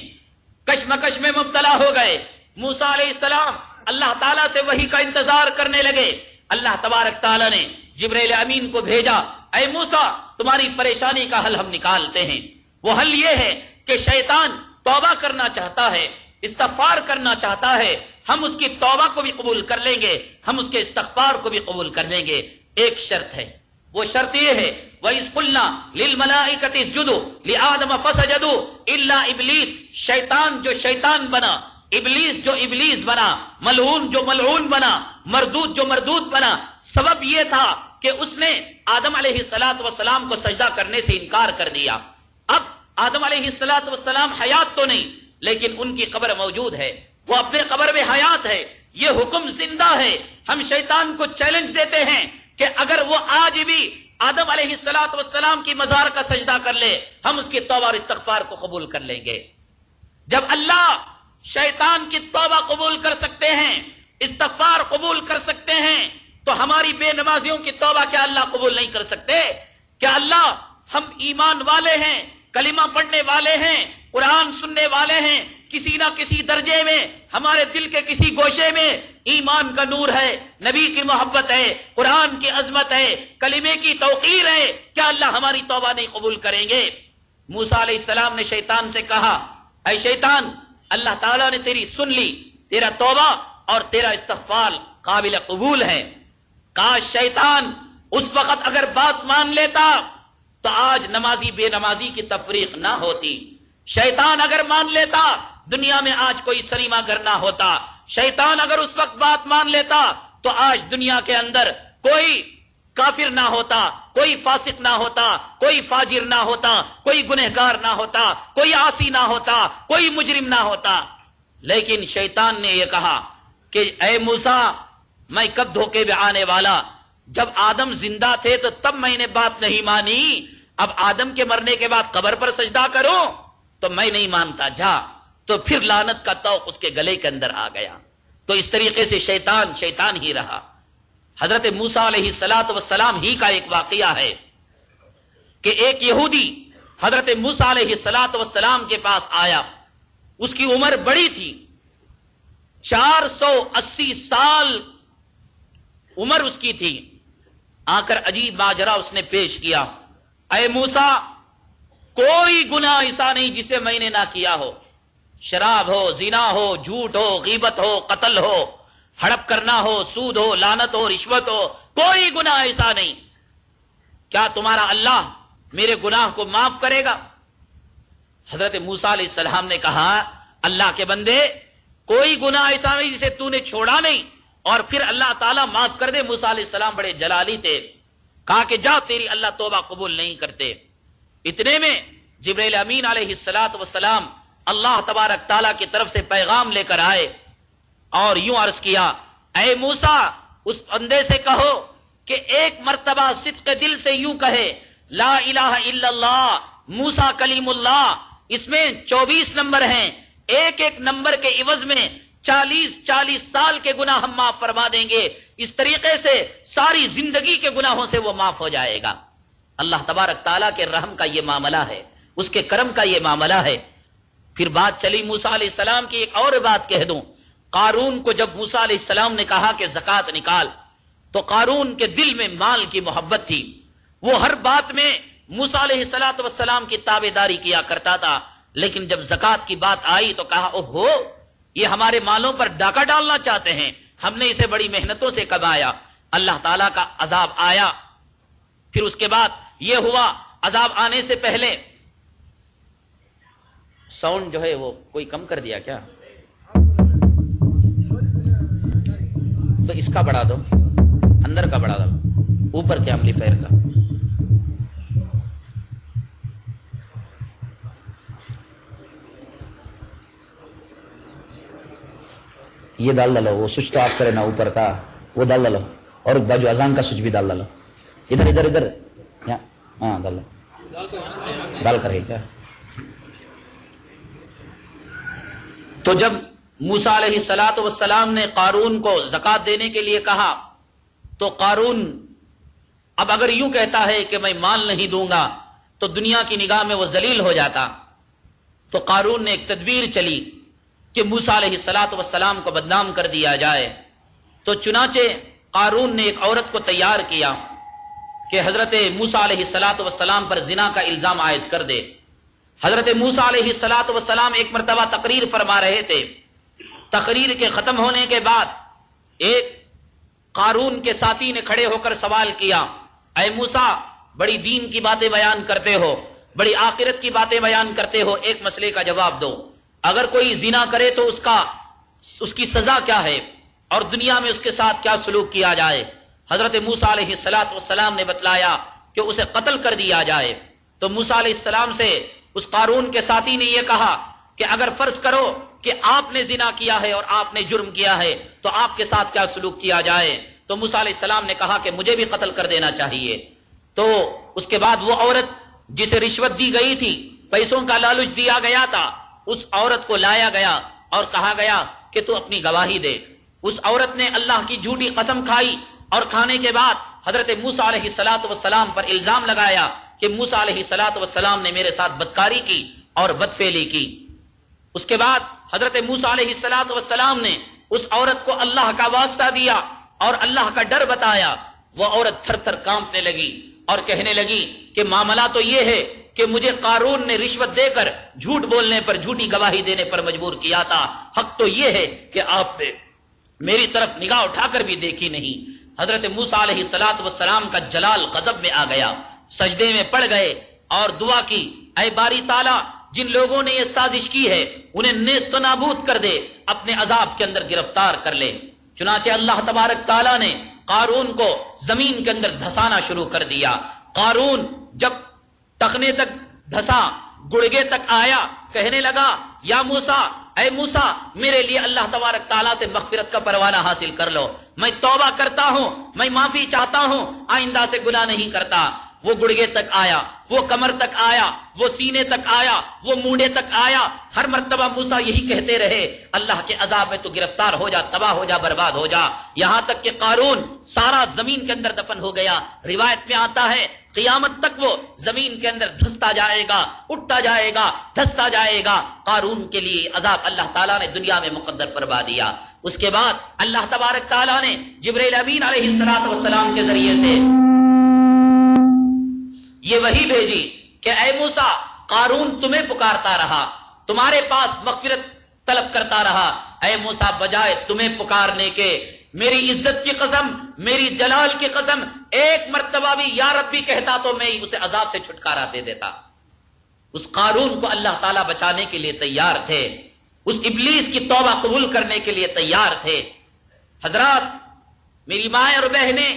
کشمکش میں مبتلا ہو گئے۔ موسیٰ علیہ السلام اللہ تعالیٰ سے وحی کا انتظار کرنے لگے۔ اللہ تبارک تعالیٰ نے جبرائیل امین کو بھیجا، اے موسیٰ تمہاری پریشانی کا حل ہم نکالتے ہیں۔ وہ حل یہ ہے کہ شیطان توبہ کرنا چاہتا ہے، استغفار کرنا چاہتا ہے، ہم اس کی توبہ کو بھی قبول کر لیں گے، ہم اس کے استغفار کو بھی قبول کر لیں گے۔ ایک شرط ہے، وہ شرط یہ ہے وَإِذْ قُلْنَا لِلْمَلَائِكَةِ اسْجُدُوا لِآدَمَ فَسَجَدُوا إِلَّا إِبْلِيسَ، شیطان جو شیطان بنا، ابلیس جو ابلیس بنا، ملعون جو ملعون بنا، مردود جو مردود بنا، سبب یہ تھا کہ اس نے آدم علیہ السلام کو سجدہ کرنے سے انکار کر دیا۔ اب آدم علیہ السلام حیات تو نہیں، لیکن ان کی قبر موجود ہے، وہ اپنے قبر میں حیات ہے، یہ حکم زندہ ہے۔ ہم شیطان کو چیلنج دیتے ہیں کہ اگر وہ آج بھی آدم علیہ السلام کی مزار کا سجدہ کر لے، ہم اس کی توبہ اور استغفار کو قبول کر لیں گے۔ جب اللہ شیطان کی توبہ قبول کر سکتے ہیں، استغفار قبول کر سکتے ہیں، تو ہماری بے نمازیوں کی توبہ کیا اللہ قبول نہیں کر سکتے؟ کیا اللہ، ہم ایمان والے ہیں، کلمہ پڑھنے والے ہیں، قرآن سننے والے ہیں، کسی نہ کسی درجے میں ہمارے دل کے کسی گوشے میں ایمان کا نور ہے، نبی کی محبت ہے، قرآن کی عظمت ہے، کلمے کی توقیر ہے، کیا اللہ ہماری توبہ نہیں قبول کریں گے؟ موسیٰ علیہ السلام نے شیطان سے کہا، اے شیطان اللہ تعالیٰ نے تیری سن لی، تیرا توبہ اور تیرا استغفار قابل قبول ہے۔ کاش شیطان اس وقت اگر بات مان لیتا تو آج نمازی بے نمازی کی تفریق نہ ہوتی، شیطان اگر مان لیتا دنیا میں آج کوئی سنیما گھر نہ ہوتا، شیطان اگر اس وقت بات مان لیتا تو آج دنیا کے اندر کوئی کافر نہ ہوتا، کوئی فاسق نہ ہوتا، کوئی فاجر نہ ہوتا، کوئی گنہگار نہ ہوتا، کوئی عاصی نہ ہوتا، کوئی مجرم نہ ہوتا، لیکن شیطان نے یہ کہا کہ اے موسیٰ میں کب دھوکے میں آنے والا، جب آدم زندہ تھے تو تب میں نے بات نہیں مانی، اب آدم کے مرنے کے بعد قبر پر سجدہ کرو تو میں نہیں مانتا، جا۔ تو پھر لعنت کا طوق اس کے گلے کے اندر آ گیا۔ تو اس طریقے سے شیطان ہی رہا۔ حضرت موسیٰ علیہ الصلوۃ والسلام ہی کا ایک واقعہ ہے کہ ایک یہودی حضرت موسیٰ علیہ الصلوۃ والسلام کے پاس آیا، اس کی عمر بڑی تھی، 480 سال عمر اس کی تھی۔ آ کر عجیب ماجرا اس نے پیش کیا، اے موسیٰ کوئی گناہ ایسا نہیں جسے میں نے نہ کیا ہو، شراب ہو، زنا ہو، جھوٹ ہو، غیبت ہو، قتل ہو، ہڑپ کرنا ہو، سود ہو، لعنت ہو، رشوت ہو، کوئی گناہ ایسا نہیں، کیا تمہارا اللہ میرے گناہ کو معاف کرے گا؟ حضرت موسیٰ علیہ السلام نے کہا، اللہ کے بندے کوئی گناہ ایسا نہیں جسے تو نے چھوڑا نہیں اور پھر اللہ تعالیٰ معاف کر دے۔ موسیٰ علیہ السلام بڑے جلالی تھے، کہا کہ جا تیری اللہ توبہ قبول نہیں کرتے۔ اتنے میں جبرائیل امین علیہ الصلوۃ والسلام اللہ تبارک تعالیٰ کی طرف سے پیغام لے کر آئے اور یوں عرض کیا، اے موسیٰ اس بندے سے کہو کہ ایک مرتبہ صدق دل سے یوں کہے، لا الہ الا اللہ موسیٰ کلیم اللہ۔ اس میں 24 نمبر ہیں، ایک ایک نمبر کے عوض میں 40 سال کے گناہ ہم معاف فرما دیں گے۔ اس طریقے سے ساری زندگی کے گناہوں سے وہ معاف ہو جائے گا۔ اللہ تبارک تعالیٰ کے رحم کا یہ معاملہ ہے، اس کے کرم کا یہ معاملہ ہے۔ پھر بات چلی موسیٰ علیہ السلام کی، ایک اور بات کہہ دوں، قارون کو جب موسیٰ علیہ السلام نے کہا کہ زکوٰۃ نکال، تو قارون کے دل میں مال کی محبت تھی، وہ ہر بات میں موسیٰ علیہ السلام کی تابع داری کیا کرتا تھا، لیکن جب زکوٰۃ کی بات آئی تو کہا اوہو یہ ہمارے مالوں پر ڈاکہ ڈالنا چاہتے ہیں، ہم نے اسے بڑی محنتوں سے کمایا۔ اللہ تعالیٰ کا عذاب آیا۔ پھر اس کے بعد یہ ہوا، عذاب آنے سے پہلے ساؤنڈ جو ہے وہ کوئی کم کر دیا کیا؟ تو اس کا بڑھا دو، اندر کا بڑھا دو، اوپر کے ایمپلیفائر کا۔ یہ ڈال ڈالو، وہ سوئچ تو آف کرے نا اوپر کا، وہ ڈال ڈالو، اور باجو اذان کا سوئچ بھی ڈال ڈالو، ادھر ادھر ادھر، ہاں ڈال ڈال کر کیا۔ تو جب موسیٰ علیہ الصلوۃ والسلام نے قارون کو زکوٰۃ دینے کے لیے کہا تو قارون اب اگر یوں کہتا ہے کہ میں مال نہیں دوں گا تو دنیا کی نگاہ میں وہ ذلیل ہو جاتا، تو قارون نے ایک تدبیر چلی کہ موسیٰ علیہ الصلوۃ والسلام کو بدنام کر دیا جائے۔ تو چنانچہ قارون نے ایک عورت کو تیار کیا کہ حضرت موسیٰ علیہ الصلوۃ والسلام پر زنا کا الزام عائد کر دے۔ حضرت موسیٰ علیہ الصلوۃ والسلام ایک مرتبہ تقریر فرما رہے تھے، تقریر کے ختم ہونے کے بعد ایک قارون کے ساتھی نے کھڑے ہو کر سوال کیا، اے موسیٰ بڑی دین کی باتیں بیان کرتے ہو، بڑی آخرت کی باتیں بیان کرتے ہو، ایک مسئلے کا جواب دو، اگر کوئی زنا کرے تو اس کی سزا کیا ہے اور دنیا میں اس کے ساتھ کیا سلوک کیا جائے؟ حضرت موسیٰ علیہ الصلوۃ والسلام نے بتلایا کہ اسے قتل کر دیا جائے۔ تو موسیٰ علیہ السلام سے اس قارون کے ساتھی نے یہ کہا کہ اگر فرض کرو کہ آپ نے زنا کیا ہے اور آپ نے جرم کیا ہے تو آپ کے ساتھ کیا سلوک کیا جائے؟ تو موسیٰ علیہ السلام نے کہا کہ مجھے بھی قتل کر دینا چاہیے۔ تو اس کے بعد وہ عورت جسے رشوت دی گئی تھی، پیسوں کا لالچ دیا گیا تھا، اس عورت کو لایا گیا اور کہا گیا کہ تو اپنی گواہی دے۔ اس عورت نے اللہ کی جھوٹی قسم کھائی اور کھانے کے بعد حضرت موسیٰ علیہ الصلوۃ والسلام پر الزام لگایا کہ موسیٰ علیہ الصلوۃ والسلام نے میرے ساتھ بدکاری کی اور بدفعلی کی۔ اس کے بعد حضرت موسیٰ علیہ الصلوۃ والسلام نے اس عورت کو اللہ کا واسطہ دیا اور اللہ کا ڈر بتایا۔ وہ عورت تھر تھر کانپنے لگی اور کہنے لگی کہ معاملہ تو یہ ہے کہ مجھے قارون نے رشوت دے کر جھوٹ بولنے پر، جھوٹی گواہی دینے پر مجبور کیا تھا، حق تو یہ ہے کہ آپ نے میری طرف نگاہ اٹھا کر بھی دیکھی نہیں۔ حضرت موسیٰ علیہ الصلوۃ والسلام کا جلال غضب میں آ گیا، سجدے میں پڑ گئے اور دعا کی، اے باری تعالیٰ جن لوگوں نے یہ سازش کی ہے انہیں نیست و نابود کر دے، اپنے عذاب کے اندر گرفتار کر لے۔ چنانچہ اللہ تبارک تعالیٰ نے قارون کو زمین کے اندر دھسانا شروع کر دیا. قارون جب ٹخنے تک دھسا، گڑگے تک آیا، کہنے لگا یا موسیٰ، اے موسیٰ، میرے لیے اللہ تبارک تعالیٰ سے مغفرت کا پروانہ حاصل کر لو، میں توبہ کرتا ہوں، میں معافی چاہتا ہوں، آئندہ سے گناہ نہیں کرتا. وہ گڑگے تک آیا، وہ کمر تک آیا، وہ سینے تک آیا، وہ مونڈے تک آیا. ہر مرتبہ موسیٰ یہی کہتے رہے اللہ کے عذاب میں تو گرفتار ہو جا، تباہ ہو جا، برباد ہو جا. یہاں تک کہ قارون سارا زمین کے اندر دفن ہو گیا. روایت میں آتا ہے قیامت تک وہ زمین کے اندر دھستا جائے گا، اٹھتا جائے گا، دھستا جائے گا. قارون کے لیے عذاب اللہ تعالیٰ نے دنیا میں مقدر فرما دیا. اس کے بعد اللہ تبارک تعالیٰ نے جبرائیل امین علیہ الصلوۃ والسلام کے ذریعے سے یہ وحی بھیجی کہ اے موسیٰ، قارون تمہیں پکارتا رہا، تمہارے پاس مغفرت طلب کرتا رہا. اے موسیٰ، بجائے تمہیں پکارنے کے میری عزت کی قسم، میری جلال کی قسم، ایک مرتبہ بھی یا ربی کہتا تو میں اسے عذاب سے چھٹکارا دے دیتا. اس قارون کو اللہ تعالیٰ بچانے کے لیے تیار تھے، اس ابلیس کی توبہ قبول کرنے کے لیے تیار تھے. حضرات، میری مائیں اور بہنیں،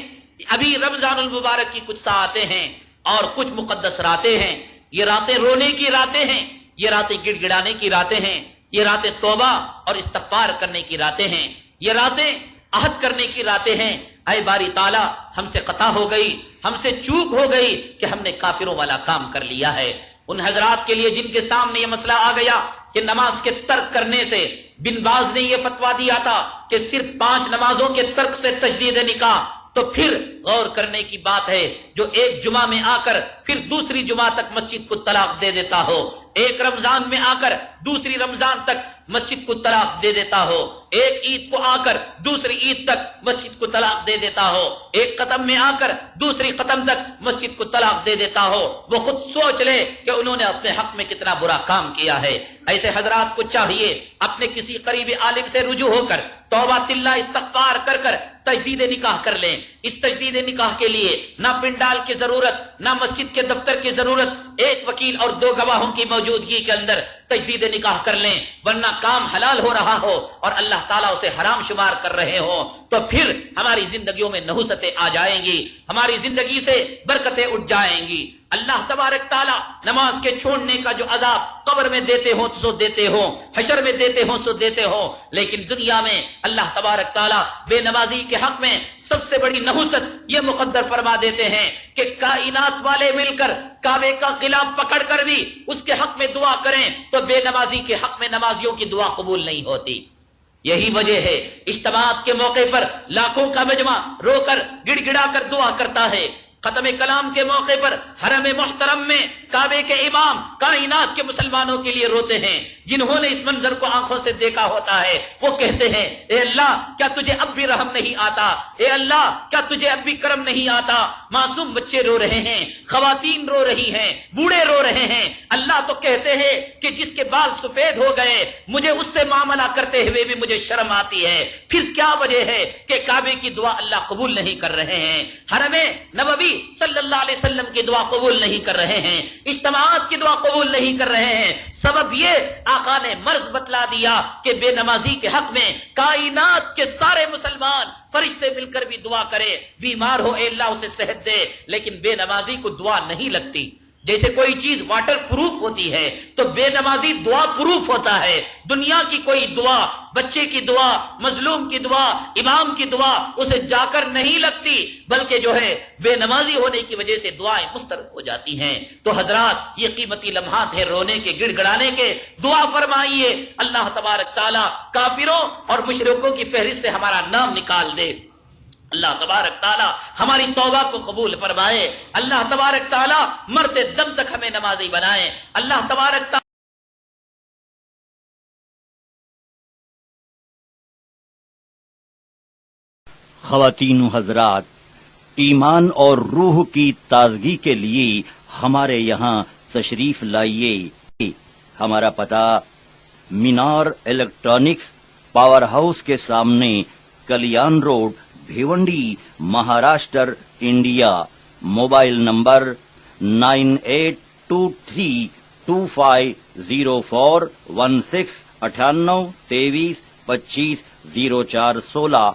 ابھی رمضان المبارک کی کچھ ساعتیں ہیں اور کچھ مقدس راتیں ہیں. یہ راتیں رونے کی راتیں ہیں، یہ راتیں گڑ گڑانے کی راتیں ہیں، یہ راتیں توبہ اور استغفار کرنے کی راتیں ہیں، یہ راتیں عہد کرنے کی راتیں ہیں. اے باری تعالیٰ، ہم سے خطا ہو گئی، ہم سے چوک ہو گئی کہ ہم نے کافروں والا کام کر لیا ہے. ان حضرات کے لیے جن کے سامنے یہ مسئلہ آ گیا کہ نماز کے ترک کرنے سے، بن باز نے یہ فتویٰ دیا تھا کہ صرف 5 نمازوں کے ترک سے تجدید نکاح، تو پھر غور کرنے کی بات ہے جو ایک جمعہ میں آ کر پھر دوسری جمعہ تک مسجد کو طلاق دے دیتا ہو، ایک رمضان میں آ کر دوسری رمضان تک مسجد کو طلاق دے دیتا ہو، ایک عید کو آ کر دوسری عید تک مسجد کو طلاق دے دیتا ہو، ایک ختم میں آ کر دوسری ختم تک مسجد کو طلاق دے دیتا ہو، وہ خود سوچ لے کہ انہوں نے اپنے حق میں کتنا برا کام کیا ہے. ایسے حضرات کو چاہیے اپنے کسی قریبی عالم سے رجوع ہو کر توبہ تلہ استغفار کر کر تجدید نکاح کر لیں. اس تجدید نکاح کے لیے نہ پنڈال کی ضرورت، نہ مسجد کے دفتر کی ضرورت، ایک وکیل اور 2 گواہوں کی موجودگی کے اندر تجدید نکاح کر لیں. ورنہ کام حلال ہو رہا ہو اور اللہ تعالیٰ اسے حرام شمار کر رہے ہو تو پھر ہماری زندگیوں میں نحوستیں آ جائیں گی، ہماری زندگی سے برکتیں اٹھ جائیں گی. اللہ تبارک تعالیٰ نماز کے چھوڑنے کا جو عذاب قبر میں دیتے ہوں سو دیتے ہوں، حشر میں دیتے ہوں سو دیتے ہوں، لیکن دنیا میں اللہ تبارک تعالیٰ بے نمازی کے حق میں سب سے بڑی نحوست یہ مقدر فرما دیتے ہیں کہ کائنات والے مل کر کعبے کا غلاف پکڑ کر بھی اس کے حق میں دعا کریں تو بے نمازی کے حق میں نمازیوں کی دعا قبول نہیں ہوتی. یہی وجہ ہے اجتماعات کے موقع پر لاکھوں کا مجمع رو کر گڑ گڑا کر دعا کرتا ہے. ختم کلام کے موقع پر حرم محترم میں کعبے کے امام کائنات کے مسلمانوں کے لیے روتے ہیں. جنہوں نے اس منظر کو آنکھوں سے دیکھا ہوتا ہے وہ کہتے ہیں اے اللہ، کیا تجھے اب بھی رحم نہیں آتا؟ اے اللہ، کیا تجھے اب بھی کرم نہیں آتا؟ معصوم بچے رو رہے ہیں، خواتین رو رہی ہیں، بوڑھے رو رہے ہیں. اللہ تو کہتے ہیں کہ جس کے بال سفید ہو گئے مجھے اس سے معاملہ کرتے ہوئے بھی مجھے شرم آتی ہے. پھر کیا وجہ ہے کہ کعبے کی دعا اللہ قبول نہیں کر رہے ہیں، حرم نبوی صلی اللہ علیہ وسلم کی دعا قبول نہیں کر رہے ہیں، اجتماعات کی دعا قبول نہیں کر رہے ہیں؟ سبب یہ آقا نے مرض بتلا دیا کہ بے نمازی کے حق میں کائنات کے سارے مسلمان فرشتے مل کر بھی دعا کرے، بیمار ہو اے اللہ اسے صحت دے، لیکن بے نمازی کو دعا نہیں لگتی. جیسے کوئی چیز واٹر پروف ہوتی ہے تو بے نمازی دعا پروف ہوتا ہے. دنیا کی کوئی دعا، بچے کی دعا، مظلوم کی دعا، امام کی دعا اسے جا کر نہیں لگتی، بلکہ جو ہے بے نمازی ہونے کی وجہ سے دعائیں مسترد ہو جاتی ہیں. تو حضرات یہ قیمتی لمحات ہیں رونے کے، گڑ گڑانے کے. دعا فرمائیے اللہ تبارک تعالیٰ کافروں اور مشرکوں کی فہرست سے ہمارا نام نکال دے. اللہ تبارک تعالیٰ ہماری توبہ کو قبول فرمائے. اللہ تبارک تعالیٰ مرتے دم تک ہمیں نمازی بنائے. اللہ تبارک تعالیٰ خواتین و حضرات، ایمان اور روح کی تازگی کے لیے ہمارے یہاں تشریف لائیے. ہمارا پتہ مینار الیکٹرانکس پاور ہاؤس کے سامنے، Kalyan road, Bhiwandi, Maharashtra, India. Mobile number 9823250416 9823250416.